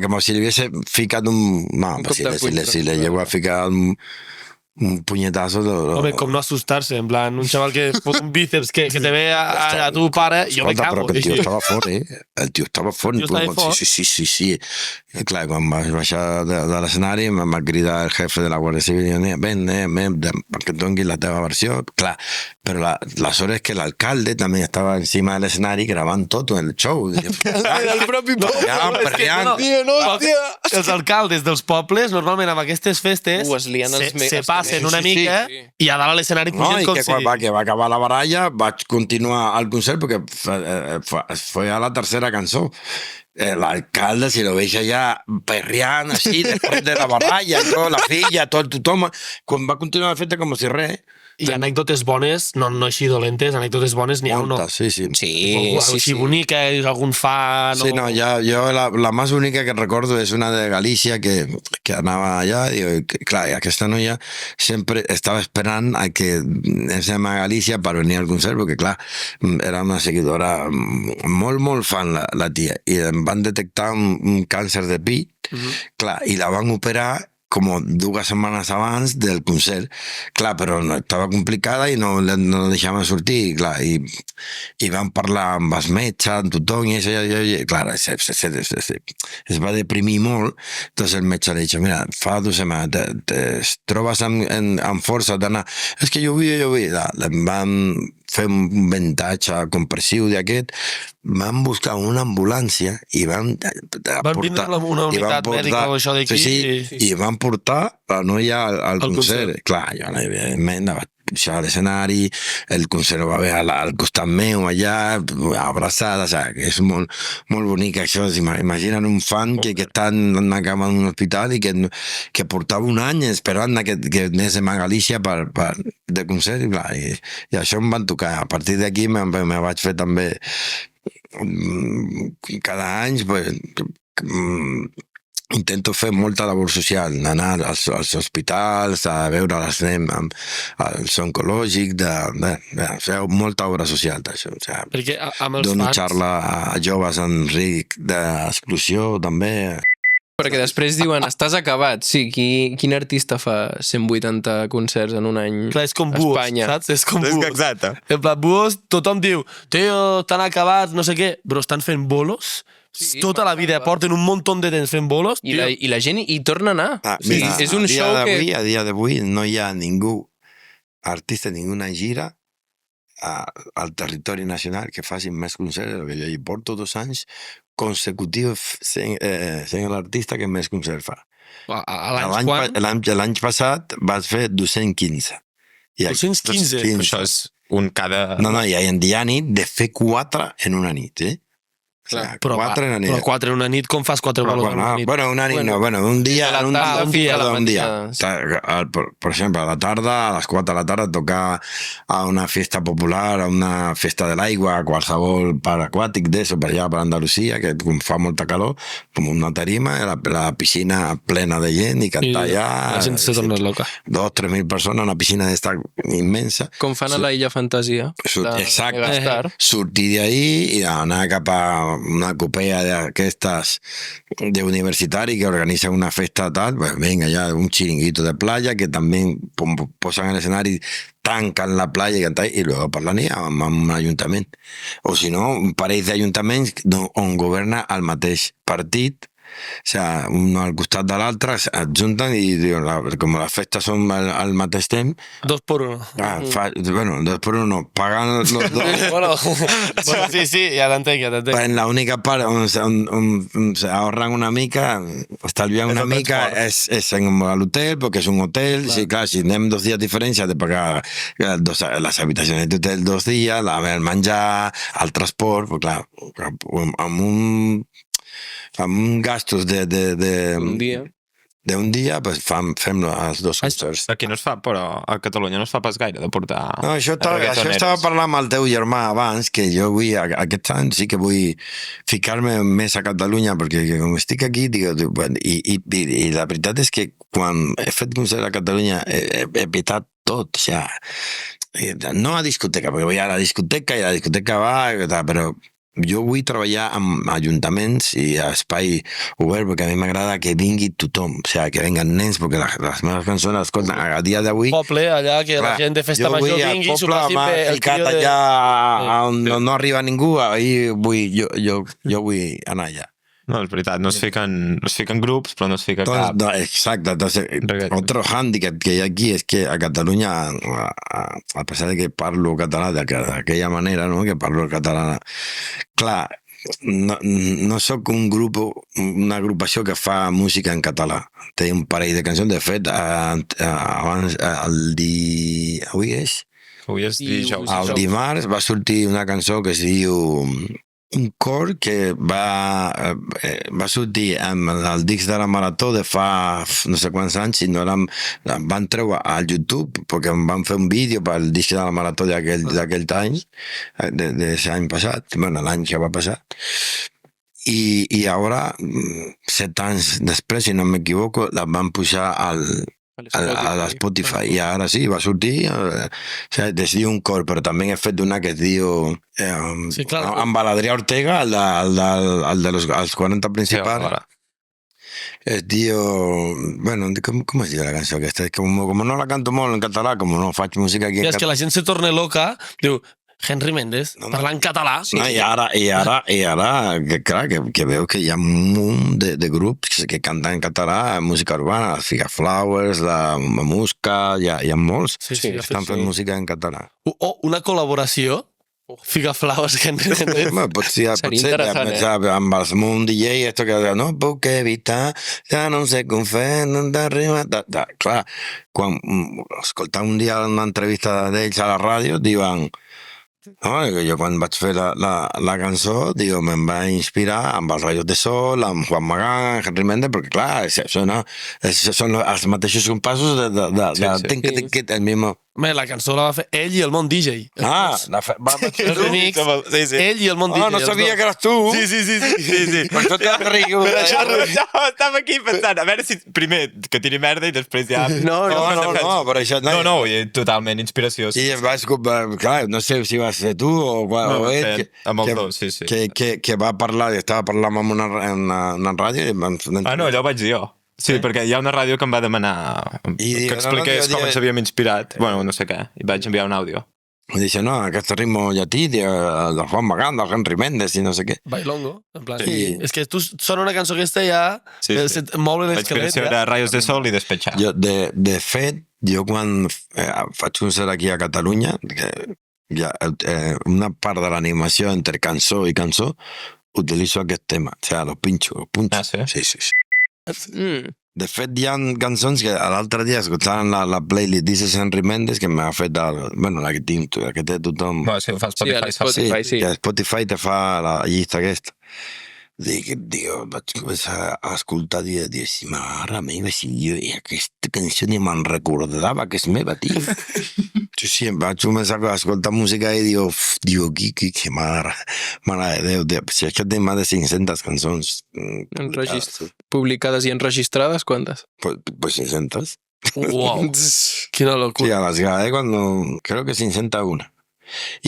A: com si li hagués ficat un... No, si le llego a ficar un puñetazo.
D: Home, com no assustar-se, en plan, un xaval que fot un bíceps que te ve a tu pare, jo me
A: Escolta,
D: cago.
A: però que el tio estava fort, El tio estava fort.
D: El tio estava fort?
A: Sí. I clar, quan vaig baixar de l'escenari em va cridar el jefe de la Guàrdia Civil i em deia, ven, perquè et doni la teva versió. Clar, però la sort és que l'alcalde també estava encima de l'escenari gravant tot el show.
C: El propi
A: Perreant.
D: Els alcaldes dels pobles, normalment amb aquestes festes,
C: es lien els
D: se passen una mica i a dalt a l'escenari
A: No,
D: pugen
A: i
D: com
A: que
D: si...
A: quan va acabar la baralla vaig continuar al concert perquè fue a la tercera cançó. L'alcalde, si lo veis allà perreant així després de la baralla, tota la filla, tothom, quan va continuar la festa com si res.
D: I anècdotes bones, no així dolentes, anècdotes bones n'hi ha o no?
A: Moltes, sí.
D: Així bonica, algun fa...
A: Sí, no, yo la más única que recuerdo es una de Galicia que anava allà i, clar, aquesta noia sempre estava esperant a que anem a Galícia per venir al concert, perquè, clar, era una seguidora molt fan, la tia, i em van detectar un càncer de pit, clar, i la van operar com 2 setmanes abans del concert. Clar, però estava complicada i no la deixaven sortir, clar, i van parlar amb els metges, amb tothom, i això, clar, es va deprimir molt. Entonces el metge li diu, mira, fa 2 setmanes, te trobes amb força d'anar... És que jo vull. Van fer un ventatge compressiu d'aquest, van buscar una ambulància i van
D: vindre una unitat mèdica o això d'aquí.
A: Sí, i van portar la noia al concert. Clar, jo evidentment vaig pujar a l'escenari, el concert va haver al costat meu allà, abraçada, o sigui, que és molt bonic això. Imagina't un fan que està en una cama en un hospital i que portava un any esperant que anéssim a Galícia de concert, i això em van tocar. A partir d'aquí me vaig fer també cada any intento fer molta labor social, anar als hospitals, a veure l'esnem al oncològic, de fer molta obra social d'això.
D: Perquè amb els
A: dono
D: fans...
A: xarra a joves en risc d'exclusió, també.
C: Perquè després diuen, estàs acabat. Sí, quin artista fa 180 concerts en un any
D: Clar, és com Buos,
C: Espanya?
D: saps? És com Buos.
E: Exacte.
D: En plan, Buos, tothom diu, tio, t'han acabat, no sé què, però estan fent bolos tota la vida, porten un munt de temps fent bolos.
C: I la gent hi torna a anar.
A: Mira,
C: És un show que...
A: A dia d'avui no hi ha ningú artista, ninguna gira al territori nacional que facin més concerts. Jo porto 2 anys consecutius sent l'artista que més concerts fa. L'any passat vas fer 215.
D: 215?
E: Això és un cada...
A: No, hi ha nit de fer 4 en una nit,
D: Però 4 en una nit, com fas 4 bolos en una nit?
A: Una nit no, un dia.
C: Un dia.
A: Per exemple, a la tarda, a les 4 de la tarda, tocar a una festa popular, a una festa de l'aigua, a qualsevol parc aquàtic d'això, per allà, per Andalusia, que fa molta calor, com una tarima, la piscina plena de gent i cantar allà.
D: La gent se torna loca.
A: 2.000-3.000 persones, una piscina d'esta immensa.
C: Com fan a la Illa Fantasia.
A: Exacte. Sortir d'ahí i anar cap a una copea d'aquestes d'universitari que organitza una festa tal, pues venga ya un chiringuito de playa que també posen en l'escenari, tanquen la playa i luego per la nit amb un ajuntament. O si no, un parell d'ajuntaments on governa el mateix partit, o sigui, un al costat de l'altre, es junten i diuen, com les festes són al mateix temps...
D: 2 por 1.
A: 2 por 1 pagan los dos.
D: Bueno, sí, ja t'entenc.
A: En la única part on se ahorran una mica, estalvian una mica, és en l'hotel, perquè és un hotel. Sí, clar, si anem 2 dies diferents, has de pagar les habitacions d'hotel 2 dies, el menjar, el transport, clar, amb gastos
C: un dia.
A: d'un dia, pues fem els 2 concerts.
E: Aquí no es fa, però a Catalunya no es fa pas gaire de portar...
A: No, això estava parlant amb el teu germà abans, que jo vull, aquest any sí que vull ficar-me més a Catalunya, perquè com estic aquí, i la veritat és que quan he fet concert a Catalunya he petat tot, o sigui, no a discoteca, perquè vull a la discoteca i la discoteca va, però jo vull treballar amb ajuntaments i a espai obert, perquè a mi m'agrada que vingui tothom, o sigui, que venguen nens, perquè les meves cançons, escolta, a dia d'avui...
D: Poble, allà, que la gent de festa major vingui i s'ho passi bé el
A: ficat
D: trio de...
A: allà on no arriba ningú, ahir jo vull anar allà.
E: No, és veritat, no es fiquen grups, però no es fica cap...
A: Exacte, entonces, otro handicap que hi ha aquí és que a Catalunya, a pesar de que parlo català d'aquella manera, no? Que parlo el català, clar, no sóc un grup, una agrupació que fa música en català. Té un parell de cançons, de fet, abans, avui és?
E: Avui és dijous.
A: El dimarts va sortir una cançó que es diu... un cor que va sortir amb el disc de la Marató de fa no sé quants anys i no van treure al YouTube perquè van fer un vídeo pel disc de la Marató d'aquell any d'aquest any passat, bueno, l'any que va passar i ara 7 anys després, si no m'equivoco, la van pujar a Spotify i ara sí, va sortir es diu un cor, però també he fet una que es diu amb l'Adrià Ortega, el de els 40 principals es diu bueno, com es diu la cançó aquesta? Com no la canto molt en català, com no faig música aquí en
D: català, és que la gent se torna loca, diu Henry Méndez, parlant català.
A: I ara clar, que veu que hi ha un munt de grups que canten en català, música urbana, Figaflowers, la Mamusca, hi ha molts que estan fent música en català.
D: O una col·laboració, Figaflowers, Henry Méndez.
A: Pot ser amb els Moon DJ, esto que no puc evitar, ja no sé com fer, no t'arriba... Clar, quan escoltava un dia una entrevista d'ells a la ràdio, diuen... No, jo quan vaig fer la cançó me'n va inspirar amb els Rayos de Sol, amb Juan Magán, Henry Méndez, perquè clar, són els mateixos compassos el mismo...
D: La cançó la va fer ell i el Món DJ. El remix, ell i el Món DJ.
A: No sabia que eres tu.
E: Sí.
A: Per això te riu.
E: Per això estava aquí pensant, a veure si primer que tiri merda i després ja...
A: No, per això...
E: No, totalment, inspiració.
A: I vaig... Clar, no sé si va ser tu o ell...
E: Amb els dos, sí.
A: Que va parlar, estava parlant amb una ràdio...
E: No, allò ho vaig dir jo. Sí, perquè hi ha una ràdio que em va demanar que expliqués com ens havíem inspirat. Bueno, no sé què, i vaig enviar un àudio.
A: I dice, no, aquest ritmo llatí, del Juan Magán, del Henry Méndez i no sé què.
D: Bailongo, en plan. És que tu sona una cançó aquesta ja, mou l'esquelet.
E: L'experiència era Rayos de Sol i Despechar.
A: De fet, jo quan faig concert aquí a Catalunya, una part de l'animació entre cançó i cançó, utilitzo aquest tema, o sigui, los pincho.
E: Ah, sí?
A: Sí. De fet, hi ha cançons que l'altre dia escoltaven la playlist This is Henry Méndez, que m'ha fet la que tinc, que té tothom.
E: Bueno, sí, ho fa
C: Spotify, sí.
A: Que Spotify te fa la llista aquesta. Vaig començar a escoltar i a dir, si mare meva, si jo aquesta cançó ni me'n recordava que és meva, tio. Sí, vaig començar a escoltar música i digo, que mare de Déu, si és que té més de 500 cançons.
C: Publicades i enregistrades, quantes?
A: Pues 500.
D: Wow, quina locura.
A: Sí, a les GAE, creo que 501.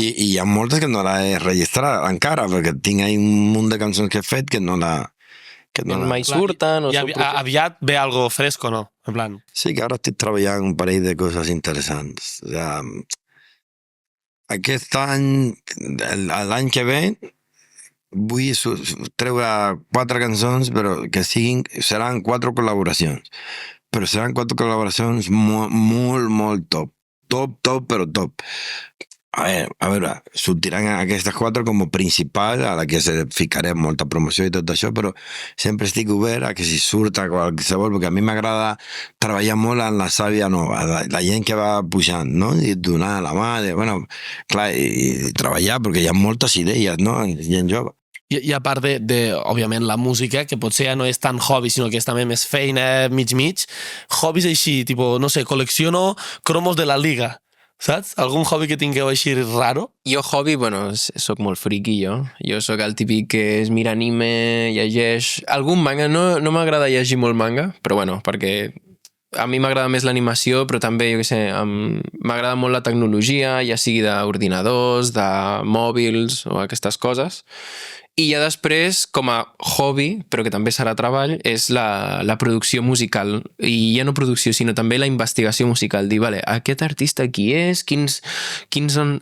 A: I hi ha moltes que no la he registrat encara, perquè tinc un munt de cançons que he fet que no la...
C: mai surten...
D: Aviat ve algo fresco, no? En plan...
A: Sí, que ara estic treballant un parell de coses interessants. Aquest any, l'any que ve, vull treure 4 cançons, però que seran 4 col·laboracions. Però seran 4 col·laboracions molt top. Top, però top. A veure, sortiran aquestes 4 com a principal, a la que ficarem molta promoció i tot això, però sempre estic obert a que si surta qualsevol, perquè a mi m'agrada treballar molt en la sàvia nova, la gent que va pujant, no? I donar la mà, clar, i treballar, perquè hi ha moltes idees, no? Gent jove.
D: I a part òbviament, la música, que potser ja no és tan hobby, sinó que és també més feina, mig, hobbies així, no sé, col·lecciono cromos de la Liga, saps? Algun hobby que tingueu així raro?
C: Jo hobby, soc molt friqui, jo. Jo soc el típic que es mira anime, llegeix... Algun manga, no m'agrada llegir molt manga, però perquè a mi m'agrada més l'animació, però també, jo què sé, m'agrada molt la tecnologia, ja sigui d'ordinadors, de mòbils o aquestes coses. I ja després, com a hobby, però que també serà treball, és la producció musical. I ja no producció, sinó també la investigació musical. Dir, vale, aquest artista qui és, quins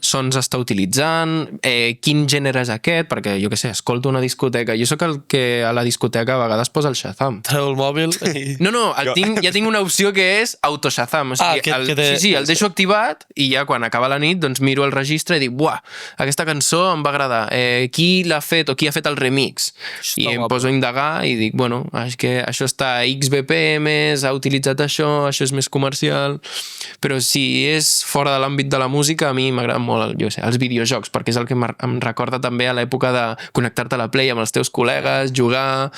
C: sons està utilitzant, quin gènere és aquest, perquè jo què sé, escolto una discoteca. Jo sóc el que a la discoteca a vegades posa el Shazam.
D: Treu el mòbil i...
C: No, ja tinc una opció que és auto-Shazam. O sigui, sí, el deixo activat i ja quan acaba la nit doncs miro el registre i dic, buah, aquesta cançó em va agradar. Qui l'ha fet o qui ha fet el remix? I em poso a indagar i dic, bueno, és que això està a X BPMs, ha utilitzat això és més comercial. Però si és fora de l'àmbit de la música, a mi m'agraden molt, jo sé, els videojocs, perquè és el que em recorda també a l'època de connectar-te a la Play amb els teus col·legues, jugar...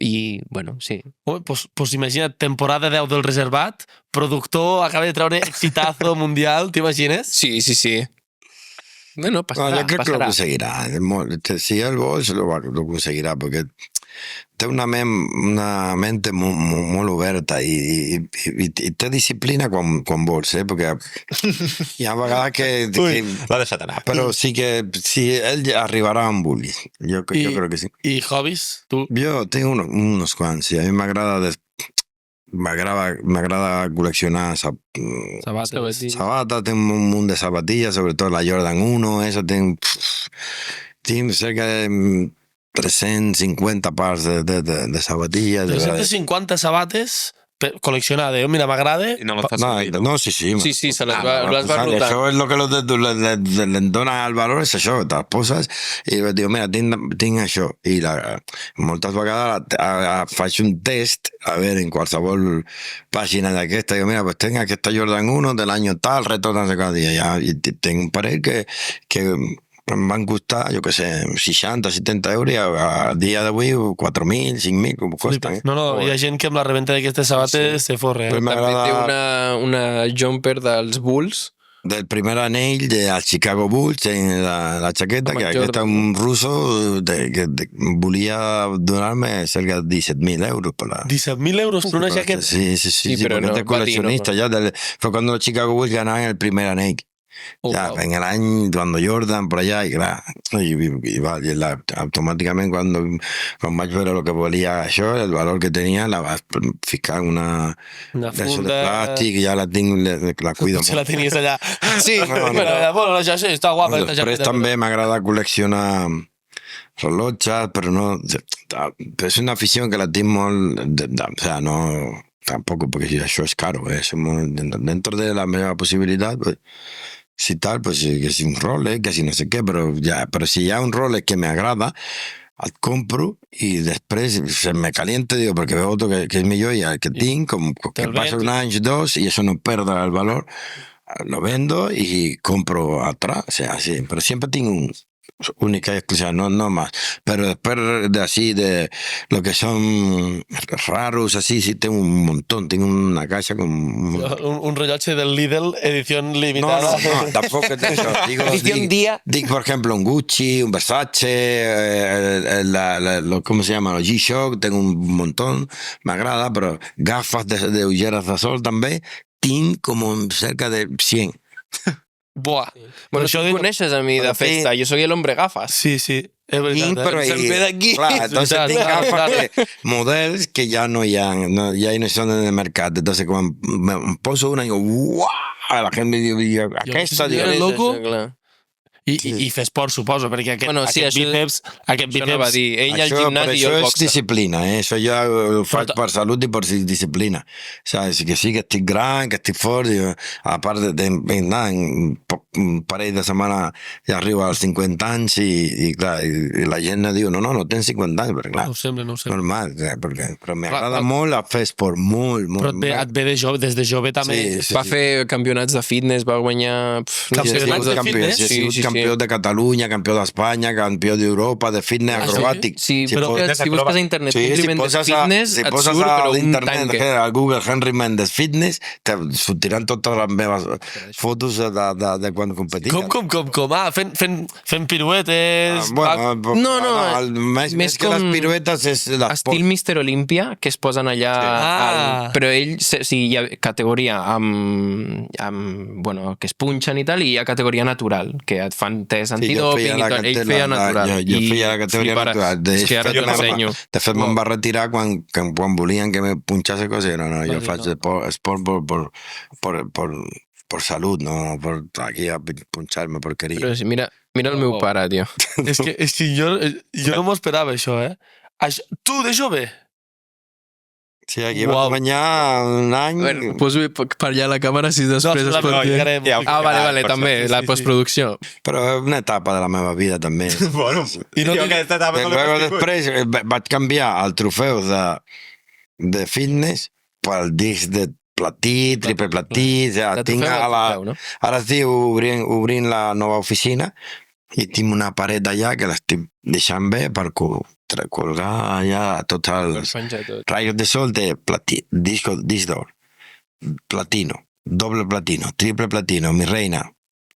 C: I, bueno, sí.
D: Pues imagina't, temporada 10 del Reservat, productor acaba de treure exitazo mundial, t'imagines?
C: Sí. Bueno, pasará.
A: Yo creo que lo conseguirá. Si él lo conseguirá, porque té una mente molt oberta i té disciplina quan vols, perquè hi ha vegades que...
E: L'ha deixat anar.
A: Però sí que ell arribarà on vulgui. Jo creo que sí.
D: I hobbies? Tu?
A: Jo tinc unos quants, sí. A mi m'agrada col·leccionar sabates, tengo un munt de zapatillas, sobre todo la Jordan 1, eso tengo cerca de 350 pares de zapatillas.
D: 350 sabates col·leccionades, mira, m'agrada.
E: I no les fas
A: No, sí.
C: Sí, se les va rotant.
A: Això és el que li dona el valor, és això, te'ls poses i dius, mira, tinc això. I moltes vegades faig un test, a veure, en qualsevol pàgina d'aquesta, dic, mira, pues tenc aquesta Jordan 1 de l'any tal, retornant cada dia. I tinc un parell que em van costar, jo què sé, 60, 70 euros i a dia d'avui 4.000, 5.000, com costa.
D: No, hi ha gent que amb la reventa d'aquestes sabates se forra.
C: També té una jumper dels Bulls.
A: Del primer anell del Chicago Bulls en la chaqueta, que aquest és un russo que volia donar-me cerca de 17.000 euros.
D: 17.000 euros per una jaqueta?
A: Sí,
C: però
A: porque este coleccionista ya fue cuando los Chicago Bulls ganaban el primer anell. En el año cuando Jordan por allá y automáticamente cuando vaig veure lo que valía això, el valor que tenía, la vas ficar en una
D: funda
A: de plàstic i ja la tinc, la cuido
D: molt. La tenies allà.
C: Sí,
D: bueno, ja sé, està guapa.
A: Després també m'agrada col·leccionar rellotges, però no... És una afició que la tinc molt... O sea, no... Tampoco, porque això és caro, dentro de la meva possibilitat, pues, si tal, pues que si un Rolex, que si no sé què, però si hi ha un Rolex que m'agrada, el compro i després se me calienta, digo, perquè veo otro que és millor i el que tinc, com que passa un any, dos, i això no perde el valor, lo vendo y compro atrás, o sea, sí, pero siempre tengo única y exclusiva, no más. Pero después de así, de lo que son raros, así, sí tengo un montón. Tengo una caja con...
D: Un rellotge del Lidl, edición limitada.
A: No, tampoco es eso.
C: Edición día.
A: Digo, por ejemplo, un Gucci, un Versace, ¿cómo se llama? Los G-Shock, tengo un montón, me agrada, pero gafas de ulleras de sol también, tinc como cerca de 100.
D: Buah.
C: Bueno, tu em coneixes a mi de festa, jo soc l'hombre gafas.
D: Sí, és veritat.
A: Però
C: se'm ve d'aquí.
A: Clar, entonces tinc gafas models que ja no hi ha, ja no són en el mercat. Entonces, quan em poso una i dic, uah, la gent me diu, aquesta...
D: loco. I fer esport, suposo, perquè aquest bíceps...
C: Això no va dir, ell al gimnàs i jo al boxe.
A: Això és disciplina, això jo ho faig per salut i per disciplina. Saps? Que sí, que estic gran, que estic fort, i a part en un parell de setmanes ja arribo als 50 anys i clar, i la gent diu, no tens 50 anys, perquè clar,
D: no ho sembla.
A: Normal, però m'agrada molt fer esport, molt.
D: Però et ve de jove, des de jove també.
C: Va fer campionats de fitness, va guanyar...
D: Campionats de fitness?
A: Sí, campió de Catalunya, campió d'Espanya, campió d'Europa, de fitness acrobàtic.
C: Sí,
A: Si
C: però
A: pos-
C: si busques a internet
A: Sí,
C: Henry
A: si
C: Mendes
A: poses
C: Fitness, et surt, però un
A: l'internet,
C: tanque.
A: a Google Henry Mendes Fitness, te sortiran totes les meves fotos de quan competia.
D: Com? Ah, fent piruetes...
A: Més que les piruetes és l'esport.
C: Estil Mr. Olympia, que es posen allà... Però ell, sí, hi ha categoria bueno, que es punxen i tal, i hi ha categoria natural, que et fan test antidoping i tal. Ell feia natural.
A: Jo feia la categoria natural.
C: És que ara t'ensenyo.
A: De fet, me'n va retirar quan volien que me punxase coses. No, jo faig esport por salud, no por aquí a punxar-me porqueria.
C: Però sí, mira el meu pare, tio.
D: És que jo no m'ho esperava, això, eh? Tu, de jove?
A: Sí, aquí va guanyar un any...
C: A veure, poso per allà la càmera si després es pot dir. Vale, també, la postproducció.
A: Però és una etapa de la meva vida, també.
E: Bueno,
D: I no
E: aquesta etapa no l'he viscut.
A: Després vaig canviar el trofeu de fitness pel disc de platí, triple platí, ja tinc ara estic obrint la nova oficina i tinc una paret allà que l'estic deixant bé per colgar allà tots els rayos de sol de platí, disc d'or, platino, doble platino, triple platino, mi reina,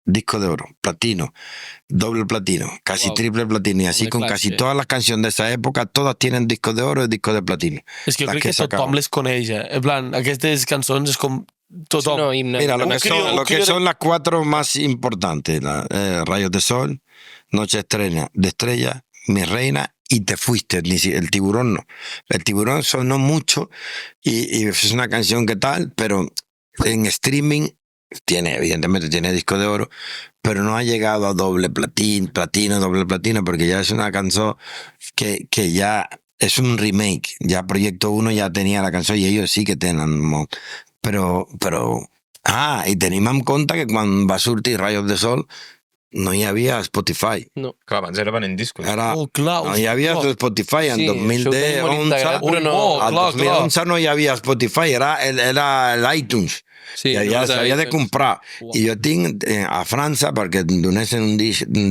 A: disco de oro, platino, doble platino, casi triple platino, y así con casi todas las canciones de esa época, todas tienen disco de oro y disco de platino.
D: És que jo crec que tothom les coneix, En plan, aquestes cançons és com tothom.
A: Mira, lo que son las 4 más importantes, Rayos de Sol, Noche de Estrella, Mi Reina y Te Fuiste, el Tiburón no. El Tiburón sonó mucho y es una canción que tal, pero en streaming evidentemente tiene disco de oro, pero no ha llegado a doble platino, doble platino, porque ya es una canción que ya es un remake. Ya Proyecto 1 ya tenía la canción y ellos sí que tenen. Però... i tenim en compte que quan va sortir Rayos de Sol no hi havia Spotify.
C: No.
E: Clar, abans era venent discos.
A: No hi havia Spotify en 2011. El 2011 no hi havia Spotify, era l'iTunes. Sí, i allà s'havia de comprar. I jo tinc a França, perquè et donessin un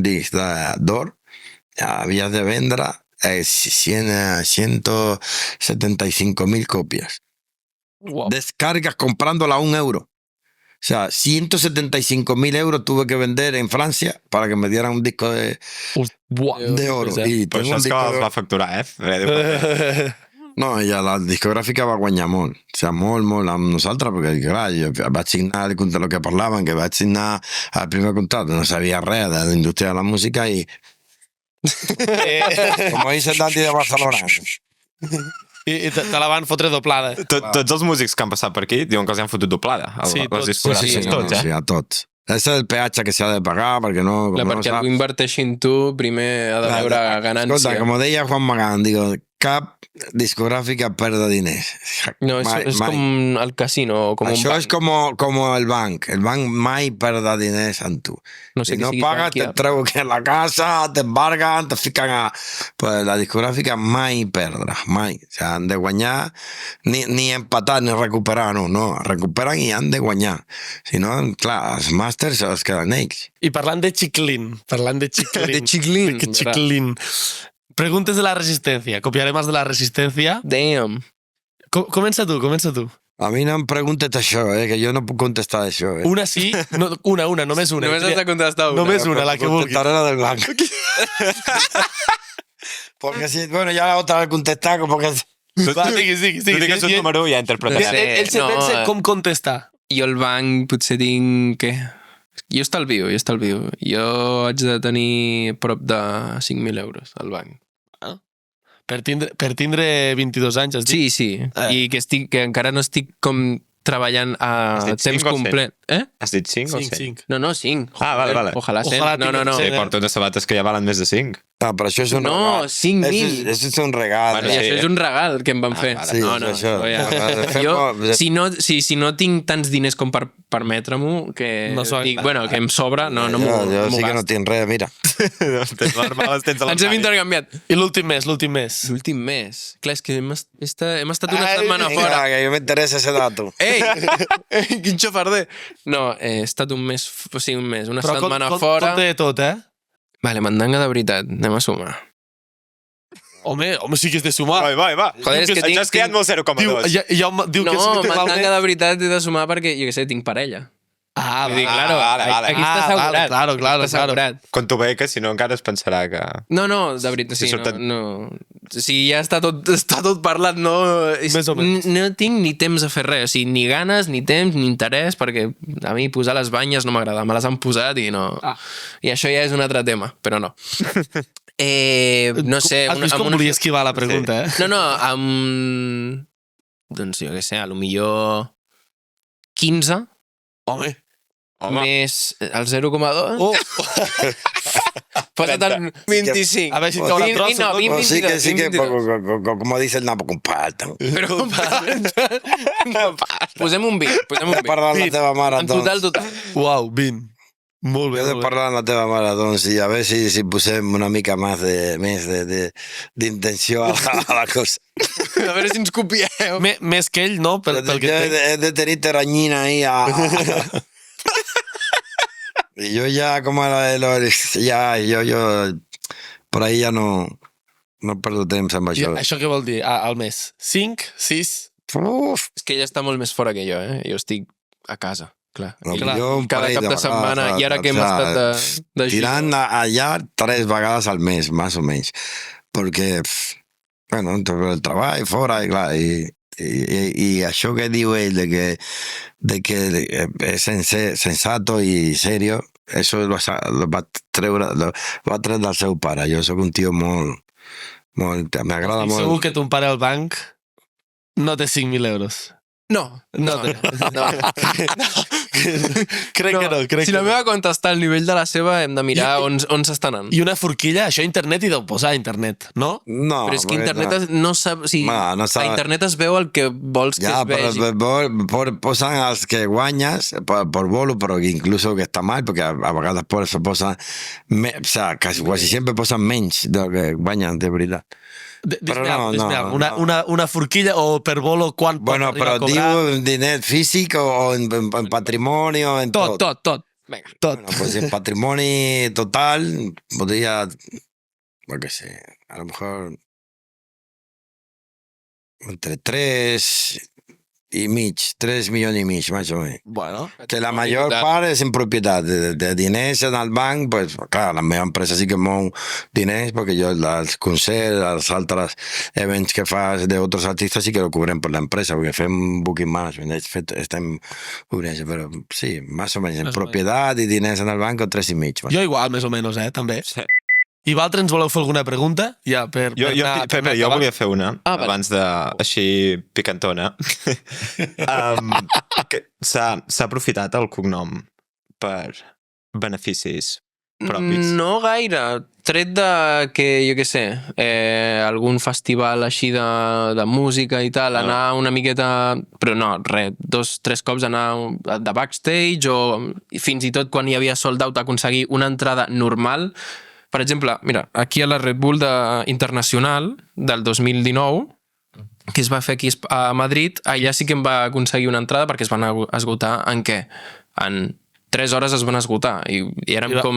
A: disc d'or, havies de vendre 175.000 copias. Descargas comprándola a €1. O sea, 175.000 euros tuve que vender en Francia para que me dieran un disco de oro. I
E: per això és que els va facturar,
A: No, ja la discogràfica va guanyar molt. O sigui, molt amb nosaltres, perquè, clar, jo vaig signar el que parlaven, que vaig signar el primer contracte, no sabia res de la indústria de la música i... Com dice el Dante de Barcelona.
D: I te la van fotre doblada.
E: Tots els músics que han passat per aquí diuen que els han fotut doblada.
D: Sí, tots.
A: Sí, a tots. És el peatge que s'ha de pagar, perquè no...
C: Perquè algú inverteixi en tu, primer ha de veure ganància.
A: Escolta, com deia Juan Magán, digo, cap discogràfica perd diners.
C: No, és com el casino, com un banc.
A: Això és com el banc. El banc mai perd diners en tu. Si no pagas, te treuen la casa, te embargan, te fican a... Pues la discogràfica mai perdrà, mai. O sigui, han de guanyar, ni empatar, ni recuperar, no. Recuperen i han de guanyar. Si no, clar, els màsters els queden ells.
D: I parlant de Chiclín.
C: De
D: Chiclín. Preguntes de la Resistencia. Copiaré más de la Resistencia.
C: Damn.
D: Comença tu.
A: A mi no em preguntes això, que jo no puc contestar això.
D: Una sí, una, només una.
C: Només has de contestar una.
D: Només una, la que vulguis.
A: Contestaré la del banc. Porque si, bueno, ya la otra vez contestar, porque...
D: Digues.
E: Tu digues un número i ja interpretaré.
D: Ell se pensa com contestar.
C: Jo el banc potser tinc... Què? Jo estalvio. Jo haig de tenir prop de 5.000 euros al banc.
D: Per tindre 22 anys, has
C: dit? Sí. I que encara no estic com treballant a temps complet.
E: Has dit 5 o 6?
C: No, 5.
E: Vale.
C: Ojalà 100. No.
E: Sí, porto unes sabates que ja valen més de 5.
A: Ah, però això és un
C: No,
A: regal.
C: 5.000.
A: Això és un regal.
E: Bueno,
C: I
E: sí.
C: això és un regal que em van fer.
A: sí,
C: no,
A: això.
C: Jo, si no tinc tants diners com per permetre-m'ho, que
D: No s'ho-
C: dic, bueno, que em sobra, no
A: Jo
C: m'ho
A: sí que no
C: gasto.
A: tinc res, mira.
E: Tens les males, tens a
C: Ens hem
E: l'armari.
C: intercanviat.
D: I l'últim mes.
C: L'últim mes. Clar, és que hem estat una setmana
A: Mira,
C: fora.
A: que jo m'interessa ese dato.
C: Ei! Ei, quin xafarder! No, he estat un mes, o sigui, un mes, una
D: Però
C: setmana fora.
D: compte de tot, eh?
C: Vale, mandanga de veritat, anem a sumar.
D: Home, sí que és de sumar.
E: Va.
C: Joder, és que
E: Ens has creat molt 0,2.
D: Diu que
C: No,
D: sí que
C: mandanga de veritat he de sumar perquè, jo què sé, tinc parella.
D: Ah,
C: Vull dir,
D: va.
C: claro,
E: vale.
C: aquí està assegurat.
D: Claro,
C: Està assegurat.
E: Quan tu ve, que si no encara es pensarà que...
C: No, de veritat,
E: Si
C: sí,
E: surten-
C: no. Sí, ja està tot parlat, no?
D: Més o menys.
C: No tinc ni temps a fer res, o sigui, ni ganes, ni temps, ni interès, perquè a mi posar les banyes no m'agrada, me les han posat i no...
D: Ah.
C: I això ja és un altre tema, però no. No sé...
D: Has vist com volia esquivar la pregunta, eh?
C: No, amb... Doncs jo què sé, a lo millor 15
D: Home.
C: més el 0,2.
D: Oh,
C: Posa't en 25.
D: a veure si et caurà trossos, no?
C: 20,
A: O sí que,
C: 22,
A: sí que
C: 22.
A: como dice el Napo, compartan.
C: Però posem un 20.
A: He parlat amb la teva mare,
C: En
A: doncs.
C: total.
D: Uau, 20. Molt bé,
A: He de
D: molt bé.
A: parlar amb la teva mare, doncs, i a veure si posem una mica més d'intenció a la cosa.
C: A veure si ens copieu.
D: Més que ell, no? Pel que
A: Yo
D: entenc.
A: he de tenir teranyina ahí. Y yo ya, como ya, yo, por ahí ya no perdo temps amb
D: I
A: això.
D: això què vol dir? Al mes? 5? 6?
A: Uf,
C: És que ella està molt més fora que jo, eh? Jo estic a casa, clar.
A: no,
C: I
A: jo un
C: cada
A: parell
C: cap de setmana, i ara que hem estat de
A: tirant allà 3 vegades al mes, más o menys. Perquè, bueno, entre el treball, fora, i clar, i això que diu ell de que és sensato i serio, eso lo va treure del seu pare. Jo sóc un tio molt m'agrada
D: Estic
A: molt.
D: segur que ton pare al banc no té 5.000 euros.
C: No.
D: Crec que no, crec
C: si
D: que
C: la
D: no.
C: meva compte està al nivell de la seva, hem de mirar on s'està anant.
D: I una forquilla, això a internet hi deu posar a internet, no?
A: No,
C: Però és que
A: perquè
C: internet no sap... O sigui,
A: no sap-
C: a internet es veu el que vols que
A: ja,
C: es vegi.
A: però posen els que guanyes per bolo, però que incluso que està mal, perquè a vegades posen o sea, quasi sempre posen menys del que guanyen, de veritat. Però no.
D: Una forquilla o per bolo quan pot
A: Bueno,
D: arribar
A: però
D: a cobrar?
A: diu en diner físic o en patrimoni o en tot.
D: Tot.
C: Vinga.
D: Tot.
A: Bueno, pues en patrimoni total podría, yo qué sé, a lo mejor entre 3 i mig, 3 milions i mig, més o menys.
D: Bueno,
A: Que la major part és en propietat de diners en el banc, pues, clar, la meva empresa sí que mou diners, perquè jo els concerts, els altres events que fas d'altres artistes sí que lo cobrem per l'empresa, perquè fem booking management, estem cobrint, però sí, més o menys, en
D: Més o
A: propietat i diners en el banc, 3 i mig.
D: jo igual, més o menys, també.
E: Sí.
D: I vosaltres ens voleu fer alguna pregunta? Ja, per
E: Pepe, jo volia fer una,
C: vale.
E: abans de... així picantona. Que s'ha aprofitat el cognom per beneficis propis.
C: No gaire. Tret de que, jo què sé, algun festival així de música i tal, anar una miqueta... Però no, res, 2-3 cops anar de backstage o fins i tot quan hi havia sold out aconseguir una entrada normal. Per exemple, mira, aquí a la Red Bull Internacional del 2019, que es va fer aquí a Madrid, allà sí que em va aconseguir una entrada perquè es van esgotar en què? En 3 hores es van esgotar i érem com...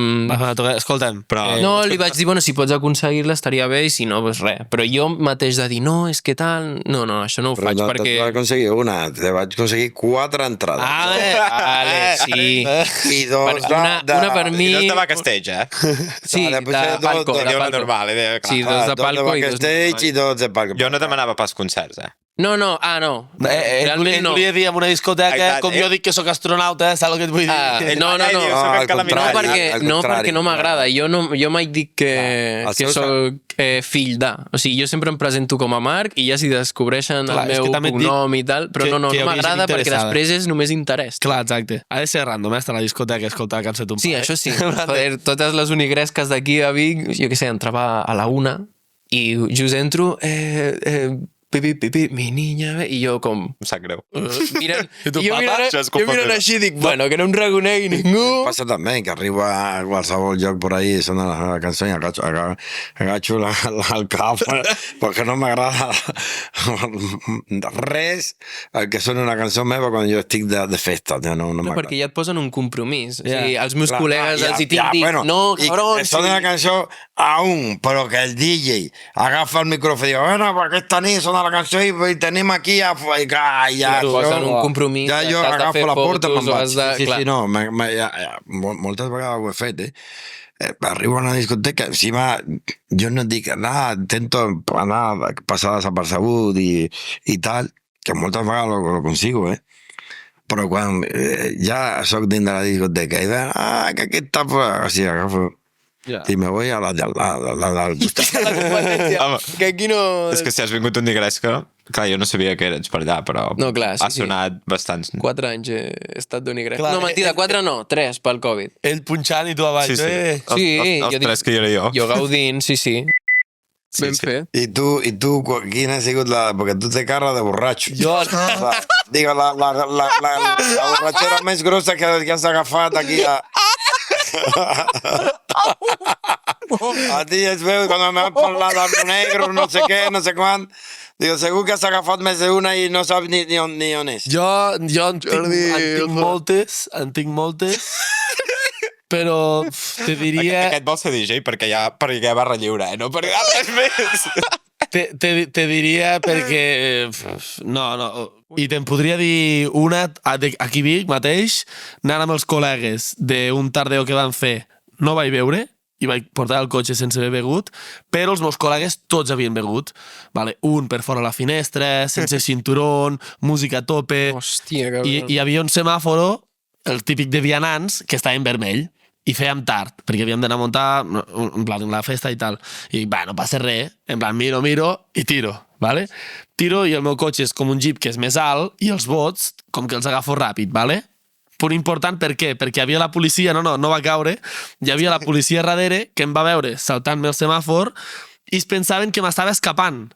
D: Escolta'm,
E: Però
C: No, li vaig dir, bueno, si pots aconseguir-la estaria bé i si no, doncs res. Però jo mateix de dir, no, és que tal... No, això no ho
A: Però
C: faig
A: no
C: perquè...
A: te vaig aconseguir una, te vaig aconseguir 4 entrades.
C: Vale, sí.
A: I 2
C: Una per mi...
E: I no estava a backstage, eh?
C: Sí,
A: Vale,
C: de
A: pues
C: palco.
A: dos-
C: de
E: Una
C: palco.
E: normal,
C: Sí, 2 de palco i 2
A: backstage i 2 de palco.
E: Jo no demanava pas concerts, eh?
C: No.
D: No.
C: Realment no.
D: Volia dir en una discoteca,
E: Exacte,
D: com jo dic que sóc astronauta, saps el que et vull dir?
C: No.
A: al contrari.
C: No, perquè no m'agrada. Jo mai dic que
A: el seu
C: soc fill de. O sigui, jo sempre em presento com a Marc i ja si descobreixen
D: Clar,
C: el
D: és
C: meu
D: que també et dic
C: cognom i tal, però
D: que
C: no
D: hi hauria gent
C: m'agrada perquè
D: interessada.
C: després és només interès.
D: Clar, exacte. Ha de ser random, estar a la discoteca i escoltar la cançó de ton
C: Sí,
D: pare.
C: això sí. Joder, totes les unigresques d'aquí a Vic, jo què sé, entrava a la 1 i just entro, pipi, mi niña, i jo com...
E: Em sap greu.
C: Mirant,
D: I tu,
C: jo
D: papa,
C: mirant,
E: això és
C: jo
E: culpa
C: mirant
E: meva.
C: així dic, bueno, que no em reconegui ningú.
A: Passa també, que arriba a qualsevol lloc por ahí, sona la cançó i agacho el cap, perquè no m'agrada res el que sona una cançó meva quan jo estic de festa. No
C: No,
A: m'agrada.
C: perquè ja et posen un compromís. O
D: Ja.
C: sigui, els meus
A: Clar,
C: col·legues
A: ja,
C: els hi dic,
A: bueno,
C: no,
A: i
C: cabron,
A: que sona la cançó a un, però que el DJ agafa el micròfon i diu, bueno, per aquesta nit sona la cançó i tenim aquí ja,
C: Et posen un compromís,
A: ja jo
C: t'has de
A: agafo
C: fer
A: la porta i
C: fotos,
A: me'n
C: o
A: vaig.
C: has de-
A: Sí,
C: clar.
A: no, moltes vegades ho he fet, arribo a una discoteca, encima jo no dic nada, intento anar, passar desapercebut i tal, que moltes vegades lo consigo, però quan ja soc dins de la discoteca i veuen, que aquí està, així agafo
D: Ja.
A: i me voy a la del
E: Home,
C: Que aquí no...
E: és que si has vingut un digresca, clar, jo no sabia que eres per allà, però
C: No, clar, sí,
E: ha sonat bastants.
C: 4 anys he estat d'unigrec.
D: Clar,
C: No, mentida, 4 no, 3 pel Covid.
D: Ell punxant i tu a baix.
E: Sí, sí.
C: Sí,
E: Els
C: jo dic-
E: tres que hi era jo.
C: Jo gaudint, sí.
E: Sí,
C: Ben
E: sí.
C: fet.
A: I tu, quina ha sigut la... Perquè tu té cara de borratxo.
D: Jo...
A: Digo, la borratxera més grossa que has agafat aquí a... A ti es veu, quan me van parlar d'Arno Negro, no sé què, no sé quant. Digo, segur que has agafat més d'una i no saps ni on és.
D: Jo en tinc moltes, però te diria...
E: Aquest vol ser DJ perquè ja va relliure, no per res més.
D: Te diria perquè... No. I te'n podria dir una aquí a Vic mateix, anant amb els col·legues d'un tardeo que van fer. No vaig beure, i vaig portar el cotxe sense haver begut, però els meus col·legues tots havien begut. Vale, un per fora a la finestra, sense cinturón, música a tope...
C: Hòstia, cabrón.
D: I hi havia un semàforo, el típic de vianants, que estava en vermell. I fèiem tard, perquè havíem d'anar a muntar en plan, la festa i tal. I dic, no passa res, en plan, miro i tiro, ¿vale? Tiro i el meu cotxe és com un jeep que és més alt i els bots com que els agafo ràpid, ¿vale? Punt important, per què? Perquè hi havia la policia, no va caure, hi havia la policia darrere que em va veure saltant-me el semàfor i es pensaven que m'estava escapant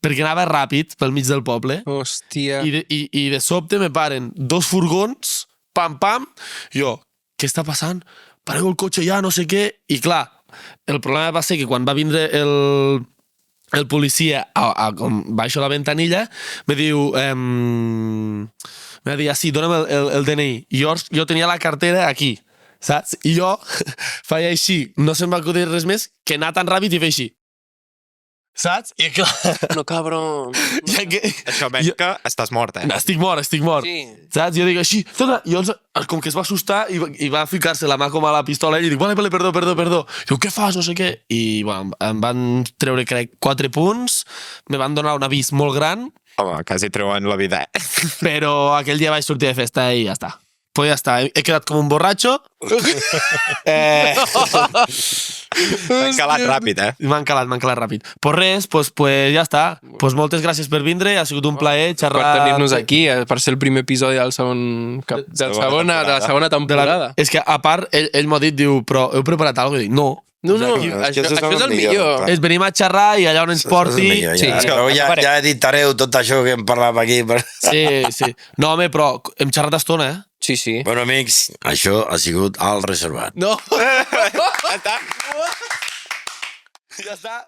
D: perquè anava ràpid pel mig del poble.
C: Hòstia.
D: I de sobte me paren 2 furgons, pam, jo, què està passant? Pareu el cotxe ja, no sé què. I clar, el problema va ser que quan va vindre el policia com baixo la ventanilla, me diu... me va dir, sí, dona'm el DNI. I jo tenia la cartera aquí, saps? I jo feia així, no se'm va acudir res més que anar tan ràpid i fer així. Saps? I clar...
C: No, cabron.
D: Ja que...
E: Això ven que estàs mort,
D: Estic mort.
C: Sí.
D: Saps? Jo dic així, i llavors, com que es va assustar i va ficar-se la mà com a la pistola i dic, vale, perdó. Diu, què fas? No sé què. I bueno, em van treure, crec, 4 punts, me van donar un avís molt gran,
E: Home, quasi treuen la vida,
D: però aquell dia vaig sortir de festa i ja està. Pues ja està, he quedat com un borratxo.
E: T'han calat ràpid,
D: M'han calat ràpid. Pues res, pues ja està. Pues moltes gràcies per vindre, ha sigut un plaer
C: Per
D: xerrar...
C: tenir-nos aquí, per ser el primer episodi de la segona temporada.
D: És que, a part, ell m'ha dit, diu, però heu preparat alguna cosa? I dic, no.
C: No,
A: És que
C: això
A: això
C: és el millor.
A: clar.
D: És venim a xerrar i allà on ens porti...
C: Sí,
A: Però ja editareu tot això que hem parlat aquí.
D: Sí. No, home, però hem xerrat estona,
C: Sí.
A: Bueno, amics, això ha sigut el reservat.
C: No.
D: Ja està.